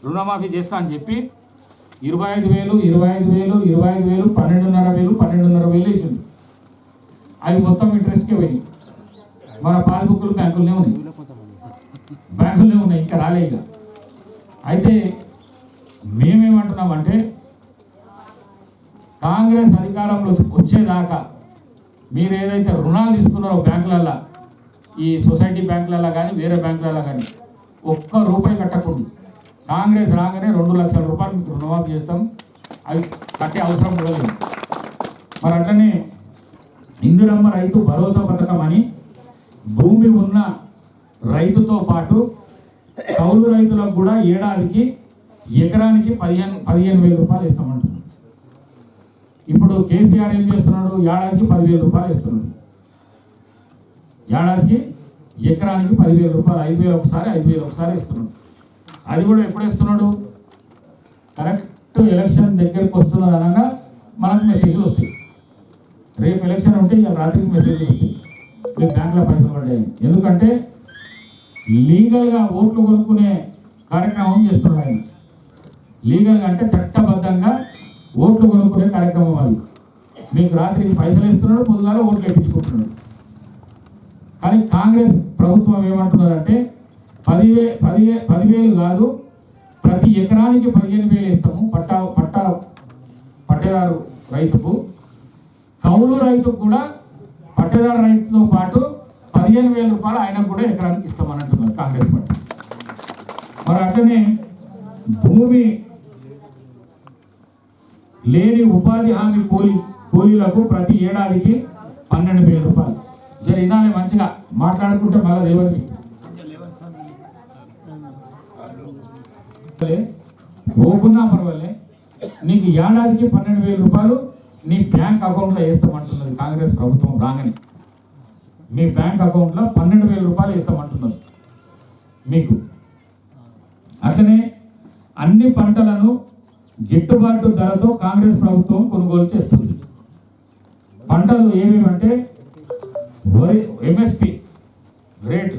రుణమాఫీ చేస్తా అని చెప్పి 25,000, 25,000, 25,000, 12,500, 12,500 వేసింది. అవి మొత్తం ఇంట్రెస్ట్కే పోయినాయి. మన పాస్బుక్లు బ్యాంకులనే ఉన్నాయి, ఇంకా రాలే. ఇక అయితే మేమేమంటున్నామంటే కాంగ్రెస్ అధికారంలో వచ్చేదాకా మీరు ఏదైతే రుణాలు తీసుకున్నారో బ్యాంకులల్లో, ఈ సొసైటీ బ్యాంకులలో కానీ వేరే బ్యాంకులలో కానీ ₹1 కట్టకుండా కాంగ్రెస్ రాగానే 2 లక్షల రూపాయలు మీకు రుణమాఫీ చేస్తాం. అవి కట్టే అవసరం కూడా లేదు. మరి అట్లనే ఇందిరమ్మ రైతు భరోసా పథకం అని భూమి ఉన్న రైతుతో పాటు కౌలు రైతులకు కూడా ఏడాదికి ఎకరానికి 15,000 రూపాయలు ఇస్తామంటున్నాడు. ఇప్పుడు కేసీఆర్ ఏం చేస్తున్నాడు? ఏడాదికి 10,000 రూపాయలు ఇస్తున్నాడు. ఏడాదికి ఎకరానికి 10,000 రూపాయలు, 5,000 ఒకసారి, 5,000 ఒకసారి ఇస్తున్నాడు. అది కూడా ఎప్పుడు ఇస్తున్నాడు? కరెక్ట్ ఎలక్షన్ దగ్గరికి వస్తున్నది అనగా మనకు మెసేజ్లు వస్తాయి. రేపు ఎలక్షన్ ఉంటే ఇక రాత్రికి మెసేజ్లు వస్తాయి, రేపు బ్యాంకులో పైసలు పడ్డాయి. ఎందుకంటే లీగల్గా ఓట్లు కొనుక్కునే కార్యక్రమం చేస్తున్నాడు ఆయన. లీగల్గా అంటే చట్టబద్ధంగా ఓట్లు కొనుక్కునే కార్యక్రమం అది. మీకు రాత్రికి పైసలు ఇస్తున్నాడు, పొద్దుగాల ఓట్లు వేయించుకుంటున్నాడు. కానీ కాంగ్రెస్ ప్రభుత్వం ఏమంటున్నారంటే 10,000 కాదు, ప్రతి ఎకరానికి 15,000 ఇస్తాము పట్టేదారు రైతుకు. కౌలు రైతుకు కూడా పట్టేదారు రైతుతో పాటు 15,000 రూపాయలు ఆయనకు కూడా ఎకరానికి ఇస్తామని అంటున్నారు కాంగ్రెస్ పార్టీ. మరి అట్లనే భూమి లేని ఉపాధి హామీ కూలీలకు ప్రతి ఏడాదికి 12,000 రూపాయలు. వినాలి మంచిగా మాట్లాడుకుంటే మళ్ళీ తెలియదు. పోకున్నా పర్వాలే, నీకు ఏడాదికి 12,000 రూపాయలు నీ బ్యాంక్ అకౌంట్లో వేస్తామంటున్నది కాంగ్రెస్ ప్రభుత్వం రాగానే. మీ బ్యాంక్ అకౌంట్లో 12,000 రూపాయలు వేస్తామంటున్నారు మీకు. అట్లనే అన్ని పంటలను గిట్టుబాటు ధరతో కాంగ్రెస్ ప్రభుత్వం కొనుగోలు చేస్తుంది. పంటలు ఏమేమంటే వరి ఎంఎస్పి రేట్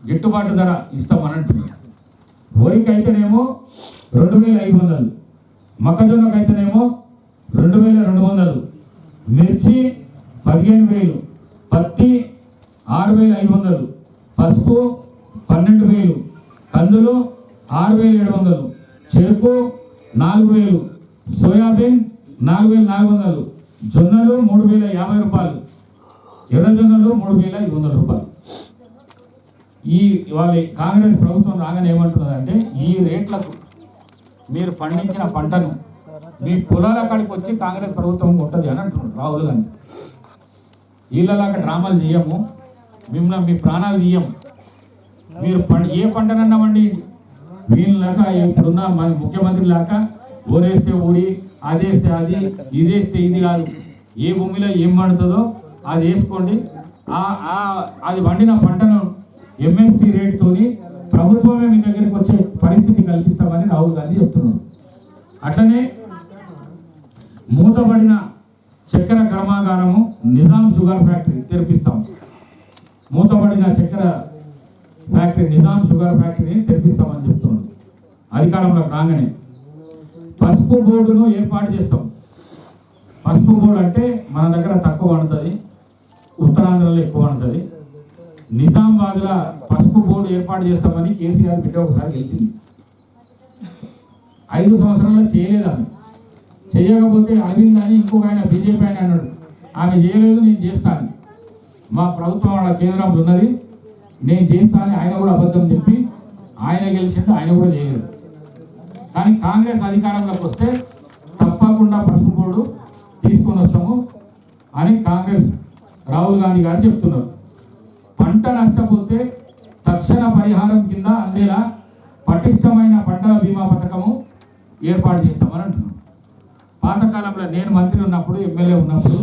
గిట్టుబాటు ధర ఇస్తామని అంటున్నారు. వరికి అయితేనేమో 2,500, మొక్కజొన్నకు అయితేనేమో 2,200, మిర్చి 15,000, పత్తి 6,500, పసుపు 12,000, కందులు 6,700, చెరుకు 4,000, సోయాబీన్ 4,400, జొన్నలు 3,050 రూపాయలు, ఎర్రజొన్నలు 3,500 రూపాయలు. ఈ వాళ్ళ కాంగ్రెస్ ప్రభుత్వం రాగానే ఏమంటున్నదంటే ఈ రేట్లకు మీరు పండించిన పంటను మీ పొలాల కాడికి వచ్చి కాంగ్రెస్ ప్రభుత్వం ఉంటుంది అని అంటున్నారు రాహుల్ గాంధీ. వీళ్ళలాగా డ్రామాలు చేయము, మిమ్మల్ని మీ ప్రాణాలు తీయము. మీరు ఏ పంటనన్నా వండి వీళ్ళలాక ఇప్పుడున్న మన ముఖ్యమంత్రి లాగా ఓరేస్తే ఊడి, అదేస్తే అది, ఇదేస్తే ఇది కాదు. ఏ భూమిలో ఏం పండుతుందో అది వేసుకోండి. అది వండిన పంటను ఎంఎస్పి రేట్తోని ప్రభుత్వమే మీ దగ్గరికి వచ్చే పరిస్థితి కల్పిస్తామని రాహుల్ గాంధీ చెప్తున్నారు. అట్లనే మూతబడిన చక్కెర కర్మాగారము నిజాం షుగర్ ఫ్యాక్టరీ తెరిపిస్తాం. మూతబడిన చక్కెర ఫ్యాక్టరీ నిజాం షుగర్ ఫ్యాక్టరీని తెరిపిస్తామని చెప్తున్నారు అధికారంలోకి రాగానే. పసుపు బోర్డును ఏర్పాటు చేస్తాం. పసుపు బోర్డు అంటే మన దగ్గర తక్కువ పడుతుంది, ఉత్తరాంధ్రలో ఎక్కువ పడుతుంది. నిజామాబాద్ల పసుపు బోర్డు ఏర్పాటు చేస్తామని కేసీఆర్ బిడ్డ ఒకసారి గెలిచింది. 5 సంవత్సరాల్లో చేయలేదు ఆమె. చేయకపోతే అరవింద్ అని ఇంకొక ఆయన బీజేపీ ఆయన అన్నాడు, ఆమె చేయలేదు నేను చేస్తాను, మా ప్రభుత్వం వాళ్ళ కేంద్రంలో ఉన్నది నేను చేస్తాను, ఆయన కూడా అబద్ధం చెప్పి ఆయన గెలిచింది, ఆయన కూడా చేయలేదు. కానీ కాంగ్రెస్ అధికారంలోకి వస్తే తప్పకుండా పసుపు బోర్డు తీసుకొని వస్తాము అని కాంగ్రెస్ రాహుల్ గాంధీ గారు చెప్తున్నారు. పంట నష్టపోతే తక్షణ పరిహారం కింద అందేలా పటిష్టమైన పంటల బీమా పథకము ఏర్పాటు చేస్తామని అంటున్నాం. పాతకాలంలో నేను మంత్రి ఉన్నప్పుడు, ఎమ్మెల్యే ఉన్నప్పుడు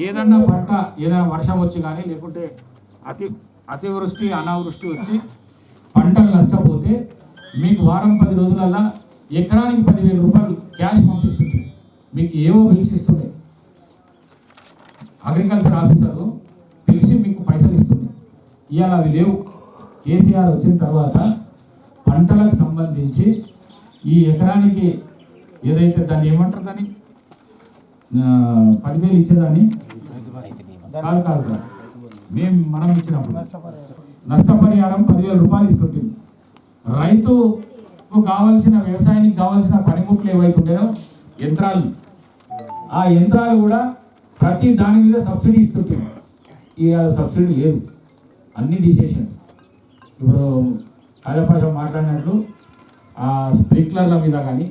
ఏదన్నా పంట ఏదైనా వర్షం వచ్చి కానీ లేకుంటే అతివృష్టి అనావృష్టి వచ్చి పంటలు నష్టపోతే మీకు వారం 10 రోజులల్లా ఎకరానికి 10,000 రూపాయలు క్యాష్ పంపిస్తుంది. మీకు ఏవో పిలిచిస్తుంది, అగ్రికల్చర్ ఆఫీసర్లు పిలిచి మీకు పైసలు ఇస్తుంది. ఇవాళ అవి లేవు. కేసీఆర్ వచ్చిన తర్వాత పంటలకు సంబంధించి ఈ ఎకరానికి ఏదైతే దాన్ని ఏమంటారు, దాన్ని 10,000 ఇచ్చేదాన్ని కాదు మనం ఇచ్చినప్పుడు నష్టపరిహారం 10,000 రూపాయలు ఇస్తుంటుంది. రైతుకు కావాల్సిన వ్యవసాయానికి కావాల్సిన పనిముట్లు ఏవైతుండేనో యంత్రాలు, ఆ యంత్రాలు కూడా ప్రతి దాని మీద సబ్సిడీ ఇస్తుంటుంది. ఇక సబ్సిడీ లేదు, అన్నీ తీసేసాను. ఇప్పుడు ఆజాపాషా మాట్లాడినట్లు ఆ స్ప్రింక్లర్ల మీద కానీ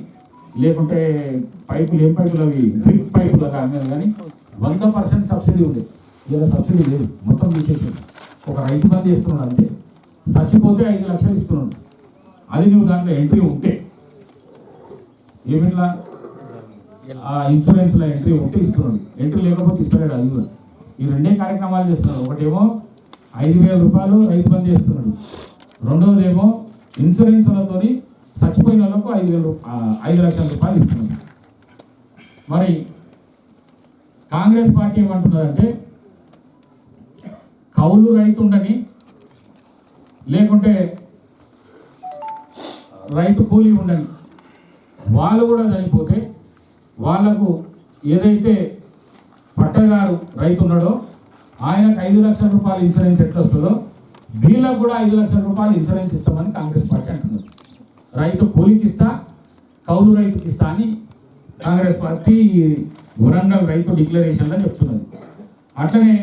లేకుంటే పైపులు ఏం పైపులు అవి డ్రిప్ పైపుల మీద కానీ 100% సబ్సిడీ ఉండేది. ఇలా సబ్సిడీ లేదు, మొత్తం తీసేసాడు. ఒక రైతు బంధు చేస్తున్నాడు అంతే. చచ్చిపోతే 5 లక్షలు ఇస్తున్నాడు. అది నువ్వు దాంట్లో ఎంట్రీ ఉంటే, ఏమిట్లా ఆ ఇన్సూరెన్స్లో ఎంట్రీ ఉంటే ఇస్తున్నాడు, ఎంట్రీ లేకపోతే ఇస్తున్నాడు. అది కూడా ఈ 2 కార్యక్రమాలు చేస్తున్నాడు. ఒకటేమో 5,000 రూపాయలు రైతు బంధు చేస్తున్నాడు, రెండోదేమో ఇన్సూరెన్స్లతో చచ్చిపోయిన వాళ్ళకు 5 లక్షల రూపాయలు ఇస్తున్నాడు. మరి కాంగ్రెస్ పార్టీ ఏమంటున్నదంటే కౌలు రైతు ఉండని లేకుంటే రైతు కూలీ ఉండని, వాళ్ళు కూడా చనిపోతే వాళ్లకు ఏదైతే పట్టగారు రైతు ఉన్నాడో ఆయనకు 5 లక్షల రూపాయలు ఇన్సూరెన్స్ ఎట్లా వస్తుందో వీళ్ళకు కూడా 5 లక్షల రూపాయలు ఇన్సూరెన్స్ ఇస్తామని కాంగ్రెస్ పార్టీ అంటున్నారు. రైతు కూలికి ఇస్తా, కౌలు రైతుకి ఇస్తా అని కాంగ్రెస్ పార్టీ వరంగల్ రైతు డిక్లరేషన్లో చెప్తున్నది. అట్లనే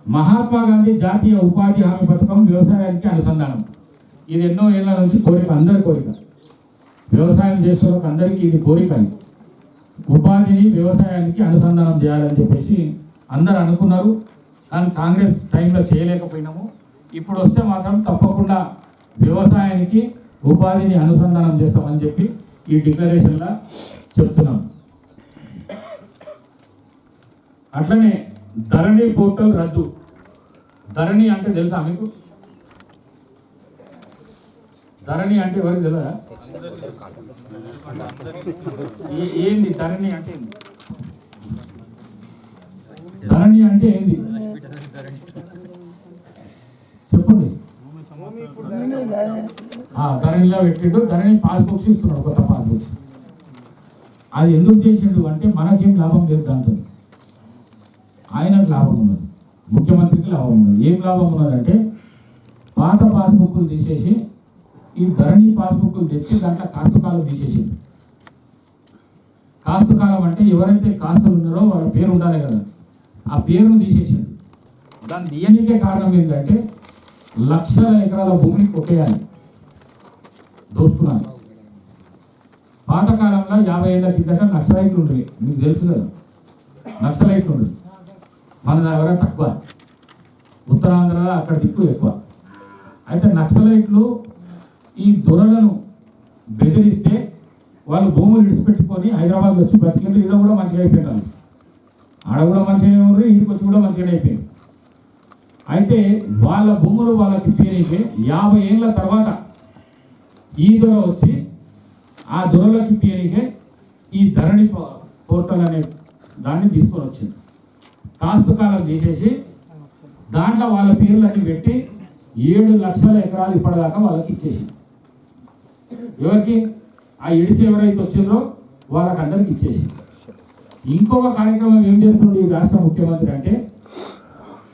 మహాత్మా గాంధీ జాతీయ ఉపాధి హామీ పథకం వ్యవసాయానికి అనుసంధానం. ఇది ఎన్నో ఏళ్ళ నుంచి కోరిక, అందరి కోరిక, వ్యవసాయం చేసే వాళ్ళకి అందరికీ ఇది కోరిక. ఉపాధిని వ్యవసాయానికి అనుసంధానం చేయాలని చెప్పేసి అందరు అనుకున్నారు, కానీ కాంగ్రెస్ టైంలో చేయలేకపోయినాము. ఇప్పుడు వస్తే మాత్రం తప్పకుండా వ్యవసాయానికి ఉపాధిని అనుసంధానం చేస్తామని చెప్పి ఈ డిక్లరేషన్లో చెప్తున్నాం. అట్లనే ధరణి పోర్టల్ రద్దు. ధరణి అంటే తెలుసా మీకు? ధరణి అంటే ఎవరికి తెలియదా? ఏంది ధరణి అంటే? ఏంది ధరణి అంటే ఏంది చెప్పండి. ధరణిలో పెట్టిండు, ధరణి పాస్బుక్స్ ఇస్తున్నాడు, కొత్త పాస్బుక్స్. అది ఎందుకు చేసిండు అంటే మనకేం లాభం లేదు దాంతో, ఆయనకు లాభం ఉన్నది, ముఖ్యమంత్రికి లాభం ఉన్నది. ఏం లాభం ఉన్నదంటే పాత పాస్బుక్లు తీసేసి ఈ ధరణి పాస్బుక్లు తెచ్చి దాంట్లో కాస్తకాలం తీసేసిండు. కాస్తకాలం అంటే ఎవరైతే కాస్తులు ఉన్నారో వాళ్ళ పేరు ఉండాలి కదా, ఆ పేరును తీసేసిండు. దాన్ని తీయనికే కారణం ఏంటంటే లక్షల ఎకరాల భూమిని కొట్టేయాలి, దోచుకున్నాను. పాతకాలంలో 50 ఏళ్ళ కిందట నక్సలైట్లు ఉండేవి, మీకు తెలుసు కదా. నక్సలైట్లు ఉండేవి మన దగ్గర తక్కువ, ఉత్తరాంధ్రలో అక్కడ దిక్కు ఎక్కువ. అయితే నక్సలైట్లు ఈ దొరలను బెదిరిస్తే వాళ్ళు భూములు విడిచిపెట్టుకొని హైదరాబాద్ వచ్చి బతికిండ్రు. ఈడ కూడా మంచిగా అయిపోయినారు, ఆడ కూడా మంచిగానే ఉన్నారు, ఇంటికి వచ్చి కూడా మంచిగానే అయిపోయింది. అయితే వాళ్ళ భూములు వాళ్ళకి ఇప్పేనికే 50 ఏళ్ళ తర్వాత ఈ దొర వచ్చి ఆ దొరలకి ఇప్పేనికే ఈ ధరణి పోర్టల్ అనే దాన్ని తీసుకొని వచ్చింది. కాస్తకాలం తీసేసి దాంట్లో వాళ్ళ పేర్లన్నీ పెట్టి 7 లక్షల ఎకరాలు ఇప్పటిదాకా వాళ్ళకి ఇచ్చేసింది. ఎవరికి? ఆ ఇడిసి ఎవరైతే వచ్చిందో వాళ్ళకి అందరికి ఇచ్చేసింది. ఇంకొక కార్యక్రమం ఏం చేస్తుంది ఈ రాష్ట్ర ముఖ్యమంత్రి అంటే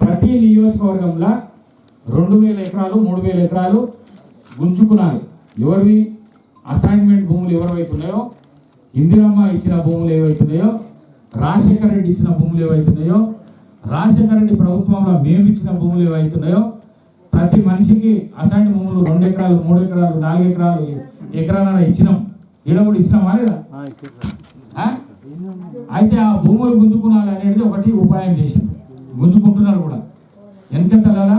ప్రతి నియోజకవర్గంలో 2000 ఎకరాలు 3000 ఎకరాలు గుంజుకున్నారు. ఎవరివి? అసైన్మెంట్ భూములు ఎవరైతున్నాయో, ఇందిరమ్మ ఇచ్చిన భూములు ఏవైతున్నాయో, రాజశేఖర రెడ్డి ఇచ్చిన భూములు ఏవైతున్నాయో, రాజశేఖర రెడ్డి ప్రభుత్వంలో మేము ఇచ్చిన భూములు ఏవైతున్నాయో ప్రతి మనిషికి అసైన్డ్ భూములు 2 ఎకరాలు 3 ఎకరాలు 4 ఎకరాలు ఎకరాల ఇచ్చినాం. ఈడ కూడా ఇచ్చినామా లేదా? అయితే ఆ భూములు గుంజుకున్నారు అనేది ఒకటి ఉపాయం చేసింది. గుంజుకుంటున్నారు కూడా. వెనకతల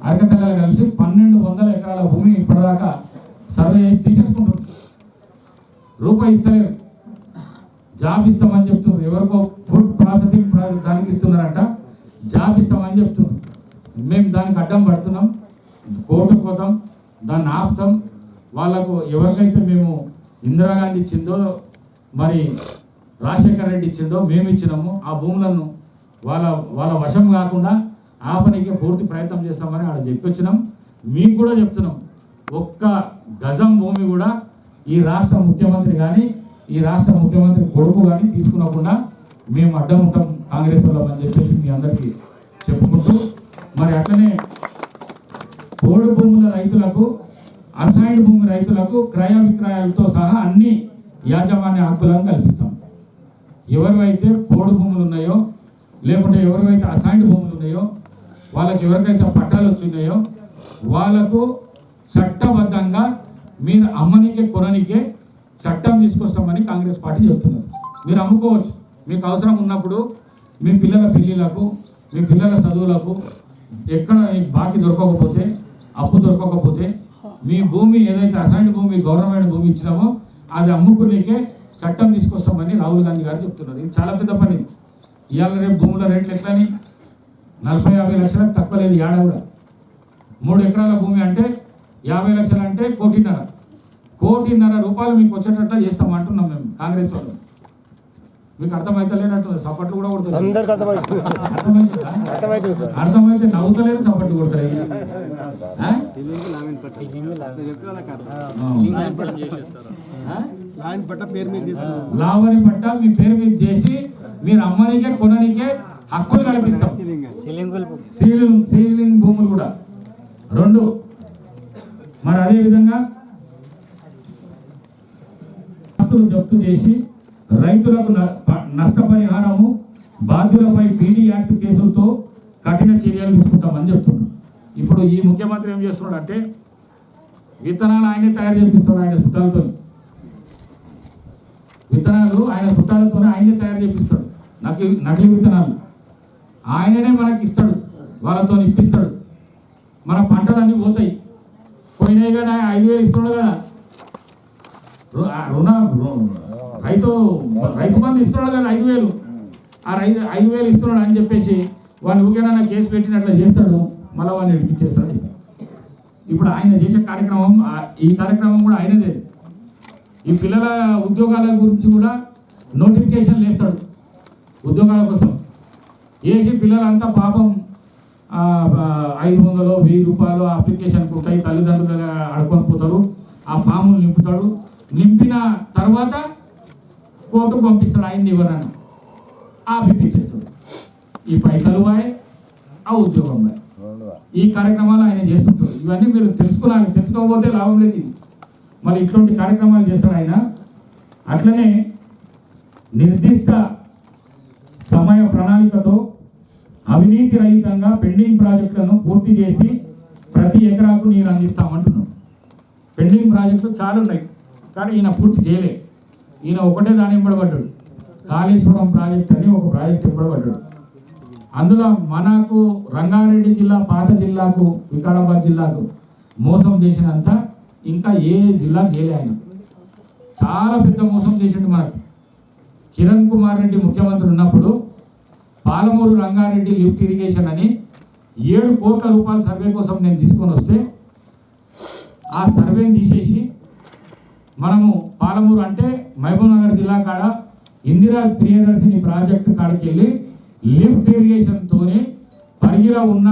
అరకతల కలిసి 1200 ఎకరాల భూమిని ఇప్పటిదాకా సర్వే చేసి తీసేసుకుంటారు. రూపాయి ఇస్తలేరు. జాబ్ ఇస్తామని చెప్తున్నారు. ఎవరికో ఫుడ్ ప్రాసెసింగ్ దానికి ఇస్తున్నారంట, జాబ్ ఇస్తామని చెప్తున్నారు. మేము దానికి అడ్డం పడుతున్నాం, కోర్టుకు పోతాం, దాన్ని ఆపుతాం. వాళ్ళకు ఎవరికైతే మేము ఇందిరాగాంధీ ఇచ్చిందో, మరి రాజశేఖర రెడ్డి ఇచ్చిండో, మేము ఇచ్చినాము, ఆ భూములను వాళ్ళ వశం కాకుండా ఆపనికి పూర్తి ప్రయత్నం చేస్తామని ఆడ చెప్పొచ్చినాం. మీకు కూడా చెప్తున్నాం, ఒక్క గజం భూమి కూడా ఈ రాష్ట్ర ముఖ్యమంత్రి కానీ ఈ రాష్ట్ర ముఖ్యమంత్రి కొడుకు కానీ తీసుకునకుండా మేము అడ్డం ఉంటాం కాంగ్రెస్ వాళ్ళని చెప్పేసి మీ అందరికీ చెప్పుకుంటూ, మరి అట్లనే పోడు భూముల రైతులకు, అసైన్డ్ భూమి రైతులకు క్రయ విక్రయాలతో సహా అన్ని యాజమాన్య హక్కులను కల్పిస్తాం. ఎవరివైతే పోడు భూములు ఉన్నాయో, లేకుంటే ఎవరివైతే అసైన్డ్ భూములు ఉన్నాయో, వాళ్ళకి ఎవరికైతే పట్టాలు వచ్చినాయో వాళ్ళకు చట్టబద్ధంగా మీరు అమ్మనికే కొననికే చట్టం తీసుకొస్తామని కాంగ్రెస్ పార్టీ చెప్తున్నారు. మీరు అమ్ముకోవచ్చు, మీకు అవసరం ఉన్నప్పుడు మీ పిల్లల పెళ్ళిళ్ళకు, మీ పిల్లల చదువులకు, ఎక్కడ బాకీ దొరకకపోతే, అప్పు దొరకకపోతే, మీ భూమి ఏదైతే అసైన్డ్ భూమి గవర్నమెంట్ భూమి ఇచ్చినామో అది అమ్ముకునేకే చట్టం తీసుకొస్తామని రాహుల్ గాంధీ గారు చెప్తున్నారు. ఇది చాలా పెద్ద పని. ఇవాళ రేపు భూముల రేట్లు ఎట్లని 40-50 లక్షలకు తక్కువ లేదు ఏడా కూడా. 3 ఎకరాల భూమి అంటే 50 లక్షలు అంటే 1,50,00,000 రూపాయలు మీకు వచ్చేటట్లు చేస్తామంటున్నాం మేము కాంగ్రెస్ వాళ్ళు. మీకు అర్థమైతలేనట్టు సపోర్ట్లు కూడా కొడతారు. అందరికి అర్థమవుతుంది. అర్థమైతుందా? అర్థమవుతుంది సార్. అర్థమైతే నవ్వుతలేరు, సపోర్ట్లు కొడతారు. లావణి పట్ట మీ పేరు మీద చేసి మీరు అమ్మనికే కొననికే హక్కులు కల్పిస్తాం. సీలింగ్ భూములు కూడా 2. మరి అదే విధంగా ఆస్తులు జప్తు చేసి రైతులకు నష్టపరిహారము, బాధ్యులపై పీడీ యాక్ట్ కేసులతో కఠిన చర్యలు తీసుకుంటామని చెప్తున్నాం. ఇప్పుడు ఈ ముఖ్యమంత్రి ఏం చేస్తున్నాడు అంటే విత్తనాలు ఆయనే తయారు చేపిస్తాడు. ఆయన చుట్టాలతో విత్తనాలు ఆయన చుట్టాలతోనే ఆయనే తయారు చేపిస్తాడు. నకిలీ విత్తనాలు ఆయననే మనకి ఇస్తాడు, వాళ్ళతో ఇప్పిస్తాడు. మన పంటలన్నీ పోతాయి. పోయినాయి కానీ 5,000 ఇస్తున్నాడు కదా, రైతు బంధు ఇస్తున్నాడు కదా 5,000. ఆ 5,000 ఇస్తున్నాడు అని చెప్పేసి వాడిని ఊరికేనా కేసు పెట్టినట్లు చేస్తాడు, మళ్ళీ వాడిని ఇప్పించేస్తాడు. ఇప్పుడు ఆయన చేసే కార్యక్రమం, ఈ కార్యక్రమం కూడా ఆయనదే. ఈ పిల్లల ఉద్యోగాల గురించి కూడా నోటిఫికేషన్లు వేస్తాడు ఉద్యోగాల కోసం. వేసి పిల్లలంతా పాపం 500, 1000 రూపాయలు అప్లికేషన్కి ఉంటాయి, తల్లిదండ్రులు అడుకొని పోతారు. ఆ ఫాములు నింపుతాడు. నింపిన తర్వాత కోర్టుకు పంపిస్తాడు. ఆయన్ని ఎవరన్నా ఆపిచ్చేస్తాడు. ఈ పైసలు బాయ్, ఆ ఉద్యోగం బాయ్. ఈ కార్యక్రమాలు ఆయన చేస్తుంటాడు. ఇవన్నీ మీరు తెలుసుకోవాలి. తెలుసుకోకపోతే లాభం లేదు. ఇది మరి ఇట్లాంటి కార్యక్రమాలు చేస్తాడు ఆయన. అట్లనే నిర్దిష్ట సమయ ప్రణాళికతో అవినీతి రహితంగా పెండింగ్ ప్రాజెక్టులను పూర్తి చేసి ప్రతి ఎకరాకు నీరు అందిస్తామంటున్నాం. పెండింగ్ ప్రాజెక్టులు చాలా ఉన్నాయి కానీ ఈయన పూర్తి చేయలే. ఈయన ఒకటే దాని ఎంబడబడ్డాడు. కాళేశ్వరం ప్రాజెక్ట్ అని ఒక ప్రాజెక్ట్ ఎంబడబడ్డాడు. అందులో మనకు రంగారెడ్డి జిల్లా, పాత జిల్లాకు, వికారాబాద్ జిల్లాకు మోసం చేసినంత ఇంకా ఏ జిల్లా చేయలే. ఆయన చాలా పెద్ద మోసం చేసిండు మనకు. కిరణ్ కుమార్ రెడ్డి ముఖ్యమంత్రి ఉన్నప్పుడు పాలమూరు రంగారెడ్డి లిఫ్ట్ ఇరిగేషన్ అని 7 కోట్ల రూపాయల సర్వే కోసం నేను తీసుకొని వస్తే ఆ సర్వేని తీసేసి మనము పాలమూరు అంటే మహబూబ్నగర్ జిల్లా కాడ ఇందిరా ప్రియదర్శిని ప్రాజెక్టు కాడికి వెళ్ళి లిఫ్ట్ ఇరిగేషన్తోనే పరిగిలో ఉన్న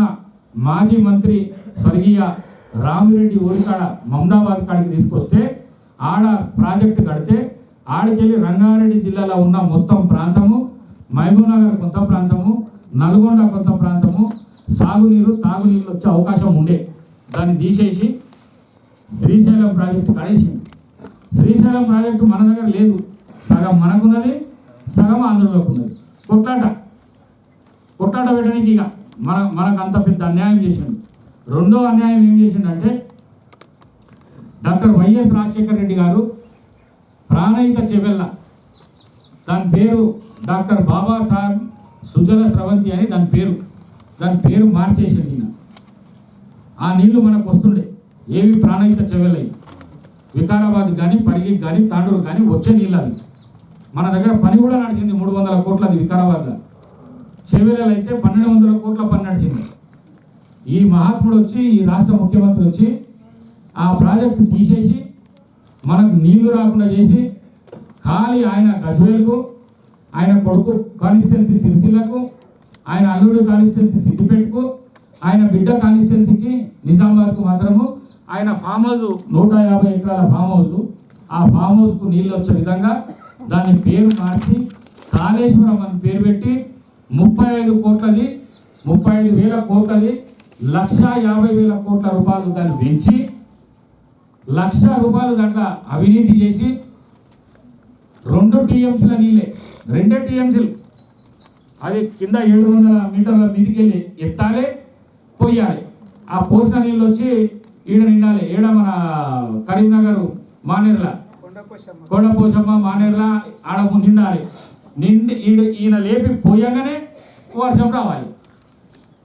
మాజీ మంత్రి స్వర్గీయ రామిరెడ్డి ఊరికాడ మమదాబాద్ కాడికి తీసుకొస్తే ఆడ ప్రాజెక్టు కడితే ఆడికెళ్ళి రంగారెడ్డి జిల్లాలో ఉన్న మొత్తం ప్రాంతము, మహబూబ్నగర్ కొంత ప్రాంతము, నల్గొండ కొంత ప్రాంతము సాగునీరు, తాగునీరు వచ్చే అవకాశం ఉండే. దాన్ని తీసేసి శ్రీశైలం ప్రాజెక్టు కడేసింది. శ్రీశైలం ప్రాజెక్టు మన దగ్గర లేదు. సగం మనకున్నది, సగం ఆంధ్రలోకి ఉన్నది. కొట్లాట పెట్టడానికి ఇక మనకు అంత పెద్ద అన్యాయం చేసిండు. రెండో అన్యాయం ఏం చేసిండంటే డాక్టర్ వైఎస్ రాజశేఖర రెడ్డి గారు ప్రాణహిత చెవెళ్ళ, దాని పేరు డాక్టర్ బాబాసాహెబ్ సుజల స్రవంతి అని దాని పేరు మార్చేసింది ఈయన. ఆ నీళ్లు మనకు వస్తుండే. ఏవి ప్రాణహిత చెవెళ్ళయి వికారాబాద్ కానీ, పరిగికి కానీ, తాండూరు కానీ వచ్చే నీళ్ళు. అది మన దగ్గర పని కూడా నడిచింది. 300 కోట్లది వికారాబాద్లో. చెవెళ్ళలు అయితే 1200 కోట్ల పని నడిచింది. ఈ మహాత్ముడు వచ్చి, ఈ రాష్ట్ర ముఖ్యమంత్రి వచ్చి ఆ ప్రాజెక్టు తీసేసి మనకు నీళ్లు రాకుండా చేసి ఖాళీ ఆయన గజ్వేల్కు, ఆయన కొడుకు కాన్స్టిట్యున్సీ సిరిసిల్లకు, ఆయన అల్లుడు కాన్స్టిట్యున్సీ సిద్దిపేటకు, ఆయన బిడ్డ కాన్స్టిట్యున్సీకి నిజామాబాద్కు మాత్రము ఆయన ఫామ్ హౌస్ 150 ఎకరాల ఫామ్ హౌస్. ఆ ఫామ్ హౌస్కు నీళ్ళు వచ్చే విధంగా దాని పేరు మార్చి కాళేశ్వరం అని పేరు పెట్టి 35 కోట్లది, 35,000 కోట్లది, 1,50,000 కోట్ల రూపాయలు దాన్ని పెంచి 1,00,000 రూపాయలు దాంట్లో అవినీతి చేసి 2 టీఎంసీల నీళ్ళే, 2 టీఎంసీలు. అది కింద 700 మీటర్ల మీదికి వెళ్ళి ఎత్తాలి, పోయాలి. ఆ పోసిన నీళ్ళు వచ్చి ఈడ నిండాలి. ఏడ మన కరీంనగర్ మానేర్ల, కొండపోశమ్మ మానేర్ల ఆడ నిండాలి. ఈయన లేపి పోయగానే వర్షం రావాలి.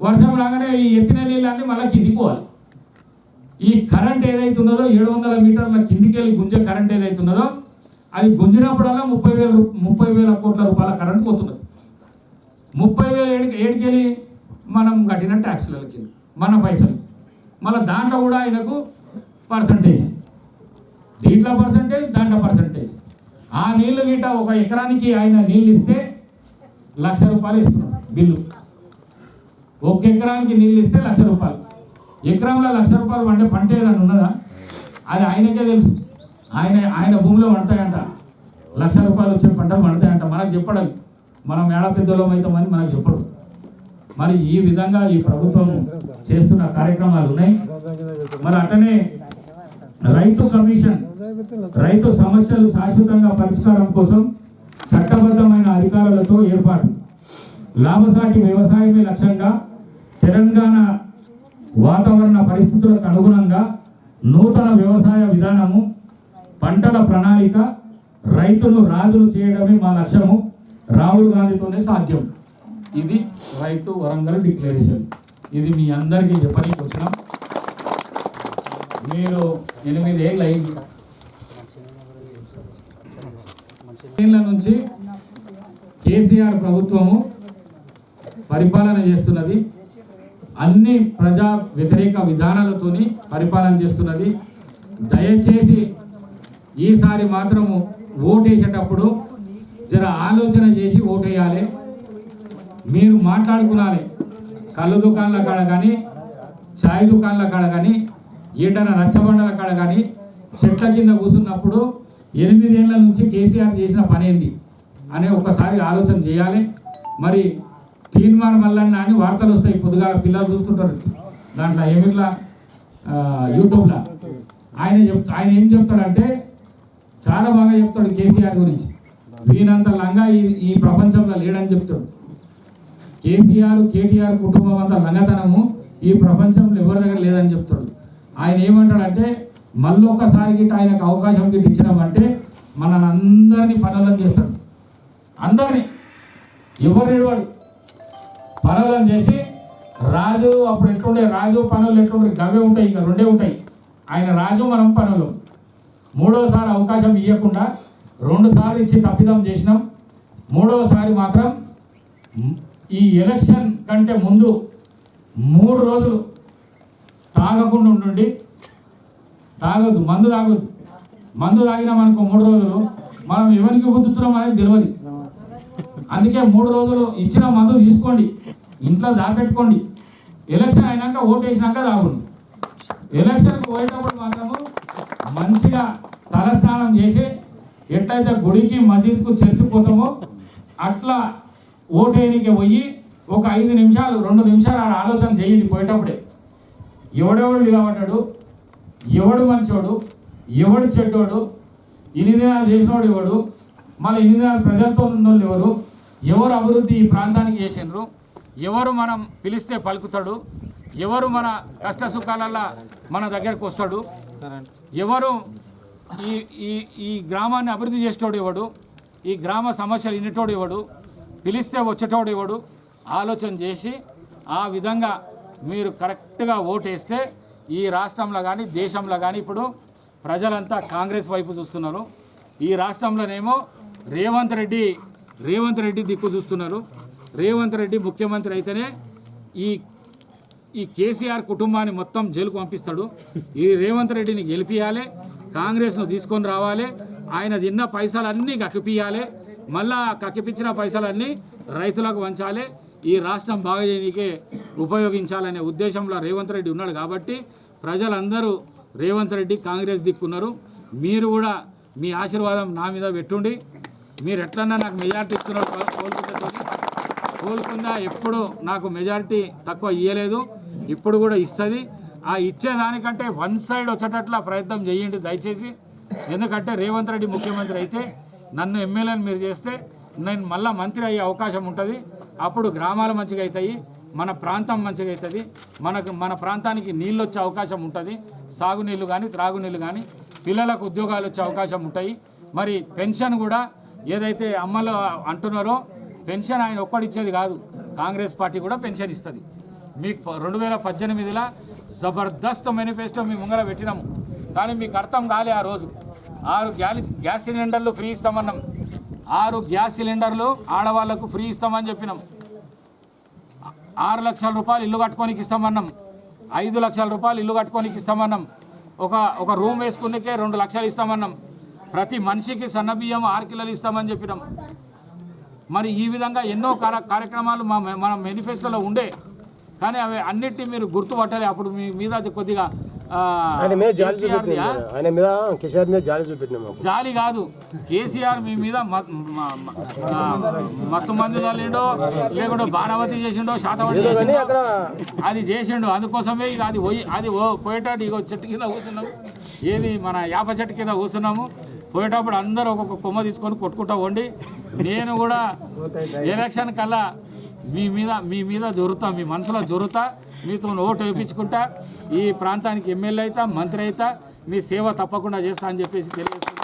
వర్షం రాగానే ఈ ఎత్తిన నీళ్ళన్నీ మళ్ళీ కిందికి పోవాలి. ఈ కరెంట్ ఏదైతున్నదో 700 మీటర్ల కిందికి వెళ్ళి గుంజే కరెంట్ ఏదైతున్నదో అది గుంజినప్పుడల్లా 30,000 కోట్ల రూపాయల కరెంట్ పోతున్నది. 30,000 ఏడికెళ్ళి మనం కట్టిన ట్యాక్స్లకి మన పైసలు. మళ్ళీ దాంట్లో కూడా ఆయనకు పర్సంటేజ్, దీంట్లో పర్సంటేజ్, దాంట్లో పర్సంటేజ్. ఆ నీళ్లు గిట్ట ఒక ఎకరానికి ఆయన నీళ్ళు ఇస్తే 1,00,000 రూపాయలు ఇస్తున్నాం బిల్లు. ఒక ఎకరానికి నీళ్ళు ఇస్తే 1,00,000 రూపాయలు. ఎకరంలో 1,00,000 రూపాయలు పంటే పంట ఏదైనా ఉన్నదా? అది ఆయనకే తెలుసు. ఆయన భూమిలో పండుతాయంట, 1,00,000 రూపాయలు వచ్చే పంటలు పండుతాయంట. మనకు చెప్పడం, మనం ఏడ పెద్దలో అవుతామని మనకు చెప్పడు. మరి ఈ విధంగా ఈ ప్రభుత్వం చేస్తున్న కార్యక్రమాలు ఉన్నాయి. మరి అట్లనే రైతు కమిషన్, రైతు సమస్యలు శాశ్వతంగా పరిష్కారం కోసం చట్టబద్ధమైన అధికారులతో ఏర్పాటు, లాభసాటి వ్యవసాయమే లక్ష్యంగా తెలంగాణ వాతావరణ పరిస్థితులకు అనుగుణంగా నూతన వ్యవసాయ విధానము, పంటల ప్రణాళిక, రైతును రాజులు చేయడమే మా లక్ష్యము, రాహుల్ గాంధీతోనే సాధ్యం. ఇది రైతు వరంగల్ డిక్లరేషన్. ఇది మీ అందరికీ చెప్పడానికి వచ్చినాం. మీరు 8 ఏళ్ళు అయింది నుంచి కేసీఆర్ ప్రభుత్వము పరిపాలన చేస్తున్నది. అన్ని ప్రజా వ్యతిరేక విధానాలతోని పరిపాలన చేస్తున్నది. దయచేసి ఈసారి మాత్రము ఓటేసేటప్పుడు జర ఆలోచన చేసి ఓటేయాలి. మీరు మాట్లాడుకునాలి. కళ్ళు దుకాణాల కాడ కానీ, చాయ్ దుకాణాల కాడ కానీ, ఏటైనా రచ్చబండల కాడ కానీ చెట్ల కింద కూర్చున్నప్పుడు 8 ఏళ్ల నుంచి కేసీఆర్ చేసిన పని ఏంది అనే ఒకసారి ఆలోచన చేయాలి. మరి తీన్మార్ మల్లన్న అని వార్తలు వస్తాయి, పొద్దుగాల పిల్లలు చూస్తుంటారు దాంట్లో ఏమిట్లా యూట్యూబ్లో. ఆయన ఏం చెప్తాడంటే చాలా బాగా చెప్తాడు కేసీఆర్ గురించి. వీనంత లంగా ఈ ప్రపంచంలో లేడని చెప్తాడు. కేటీఆర్ కుటుంబం అంతా లంగతనము ఈ ప్రపంచంలో ఎవరి దగ్గర లేదని చెప్తాడు. ఆయన ఏమంటాడంటే మళ్ళొక్కసారి గిట్ట ఆయనకు అవకాశం గిట్ట ఇచ్చినామంటే మనల్ని అందరినీ పనులను చేస్తాడు. అందరినీ ఎవరు వాడు పనులను చేసి రాజు అప్పుడు ఎట్లుండే, రాజు పనులు ఎట్లుండే గవే ఉంటాయి, ఇక రెండే ఉంటాయి. ఆయన రాజు, మనం పనులు. 3వసారి అవకాశం ఇవ్వకుండా 2 సార్లు ఇచ్చి తప్పిదం చేసినాం. 3వసారి మాత్రం ఈ ఎలక్షన్ కంటే ముందు 3 రోజులు తాగకుండా ఉండండి. తాగొద్దు, మందు తాగొద్దు. మందు తాగినామనుకో 3 రోజులు మనం ఎవరికి గుర్తున్నాం అనేది తెలియదు. అందుకే 3 రోజులు ఇచ్చిన మందు తీసుకోండి, ఇంట్లో దాపెట్టుకోండి. ఎలక్షన్ అయినాక ఓటు వేసినాక తాగండి. ఎలక్షన్కి పోయేటప్పుడు మాత్రము మంచిగా తలస్నానం చేసి ఎట్లయితే గుడికి మసీద్కు చర్చిపోతామో అట్లా ఓటేనికి పోయి ఒక 5 నిమిషాలు 2 నిమిషాలు ఆడ ఆలోచన చేయండి. పోయేటప్పుడే ఎవడెవడు నిలబడ్డాడు, ఎవడు మంచోడు, ఎవడు చెడ్డోడు, ఇన్ని దినాలు చేసినోడు ఎవడు, మళ్ళీ ఇన్ని దినాలు ప్రజలతో ఉన్నోళ్ళు ఎవరు అభివృద్ధి ఈ ప్రాంతానికి చేసినారు, ఎవరు మనం పిలిస్తే పలుకుతాడు, ఎవరు మన కష్ట సుఖాలల్లో మన దగ్గరకు వస్తాడు, ఎవరు ఈ గ్రామాన్ని అభివృద్ధి చేసేటోడు ఎవడు, ఈ గ్రామ సమస్యలు ఇన్నిటోడు ఎవడు, పిలిస్తే వచ్చేటోడు ఎవడు, ఆలోచన చేసి ఆ విధంగా మీరు కరెక్ట్గా ఓటేస్తే ఈ రాష్ట్రంలో కానీ దేశంలో కానీ ఇప్పుడు ప్రజలంతా కాంగ్రెస్ వైపు చూస్తున్నారు. ఈ రాష్ట్రంలోనేమో రేవంత్ రెడ్డి దిక్కు చూస్తున్నారు. రేవంత్ రెడ్డి ముఖ్యమంత్రి అయితేనే ఈ కేసీఆర్ కుటుంబాన్ని మొత్తం జైలుకు పంపిస్తాడు. ఈ రేవంత్ రెడ్డిని గెలిపియాలి, కాంగ్రెస్ను తీసుకొని రావాలి, ఆయన తిన్న పైసలన్నీ కక్కిపియాలి, మళ్ళా కక్కిపించిన పైసలన్నీ రైతులకు వంచాలి, ఈ రాష్ట్రం బాగా చేయడానికే ఉపయోగించాలనే ఉద్దేశంలో రేవంత్ రెడ్డి ఉన్నాడు. కాబట్టి ప్రజలందరూ రేవంత్ రెడ్డి కాంగ్రెస్ దిక్కున్నారు. మీరు కూడా మీ ఆశీర్వాదం నా మీద పెట్టుండి. మీరు ఎట్లన్నా నాకు మెజారిటీ ఇస్తున్నారు. కోలుకుందా ఎప్పుడు నాకు మెజారిటీ తక్కువ ఇవ్వలేదు, ఇప్పుడు కూడా ఇస్తుంది. ఆ ఇచ్చేదానికంటే 1 సైడ్ వచ్చేటట్లా ప్రయత్నం చేయండి దయచేసి. ఎందుకంటే రేవంత్ రెడ్డి ముఖ్యమంత్రి అయితే నన్ను ఎమ్మెల్యేని మీరు చేస్తే నేను మళ్ళీ మంత్రి అయ్యే అవకాశం ఉంటుంది. అప్పుడు గ్రామాలు మంచిగా అవుతాయి, మన ప్రాంతం మంచిగా అవుతుంది, మన ప్రాంతానికి నీళ్ళు వచ్చే అవకాశం ఉంటుంది, సాగునీళ్ళు కానీ త్రాగునీళ్ళు కానీ, పిల్లలకు ఉద్యోగాలు వచ్చే అవకాశం ఉంటాయి. మరి పెన్షన్ కూడా ఏదైతే అమ్మలు అంటున్నారో పెన్షన్ ఆయన ఒక్కడిచ్చేది కాదు, కాంగ్రెస్ పార్టీ కూడా పెన్షన్ ఇస్తుంది. మీకు 2018లో జబర్దస్త్ మేనిఫెస్టో మీ ముంగర పెట్టినాము, కానీ మీకు అర్థం కాలే. ఆ రోజు 6 గ్యాస్ సిలిండర్లు ఫ్రీ ఇస్తామన్నాం. 6 గ్యాస్ సిలిండర్లు ఆడవాళ్లకు ఫ్రీ ఇస్తామని చెప్పినాం. 6 లక్షల రూపాయలు ఇల్లు కట్టుకోనికి ఇస్తామన్నాం. 5 లక్షల రూపాయలు ఇల్లు కట్టుకోనికి ఇస్తామన్నాం. ఒక రూమ్ వేసుకునేకే 2 లక్షలు ఇస్తామన్నాం. ప్రతి మనిషికి సన్నబియ్యం 6 కిలోలు ఇస్తామని చెప్పినాం. మరి ఈ విధంగా ఎన్నో కార్యక్రమాలు మన మేనిఫెస్టోలో ఉండే, కానీ అవి అన్నిటినీ మీరు గుర్తుపట్టాలి. అప్పుడు మీ మీద కొద్దిగా జాలి కాదు, కేసీఆర్ మీ మీద మత్తు మందు చల్లిండో లేకుంటే బాణవతి చేసిండో శాతవతి చేసిండో అది చేసిండు. అందుకోసమే ఇక అది పోయేటట్టు ఇక చెట్టు కింద కూర్చున్నాం, ఏది మన యాప చెట్టు కింద కూర్చున్నాము. పోయేటప్పుడు అందరూ ఒక్కొక్క కొమ్మ తీసుకొని కొట్టుకుంటా ఉండి, నేను కూడా ఎలక్షన్ కల్లా మీ మీద జొరుతా, మీ మనసులో జొరుతా, మీతో ఓటు వేయించుకుంటా, ఈ ప్రాంతానికి ఎమ్మెల్యే అవుతా, మంత్రి అవుతా, మీ సేవ తప్పకుండా చేస్తా అని చెప్పేసి తెలియజేస్తున్నాను.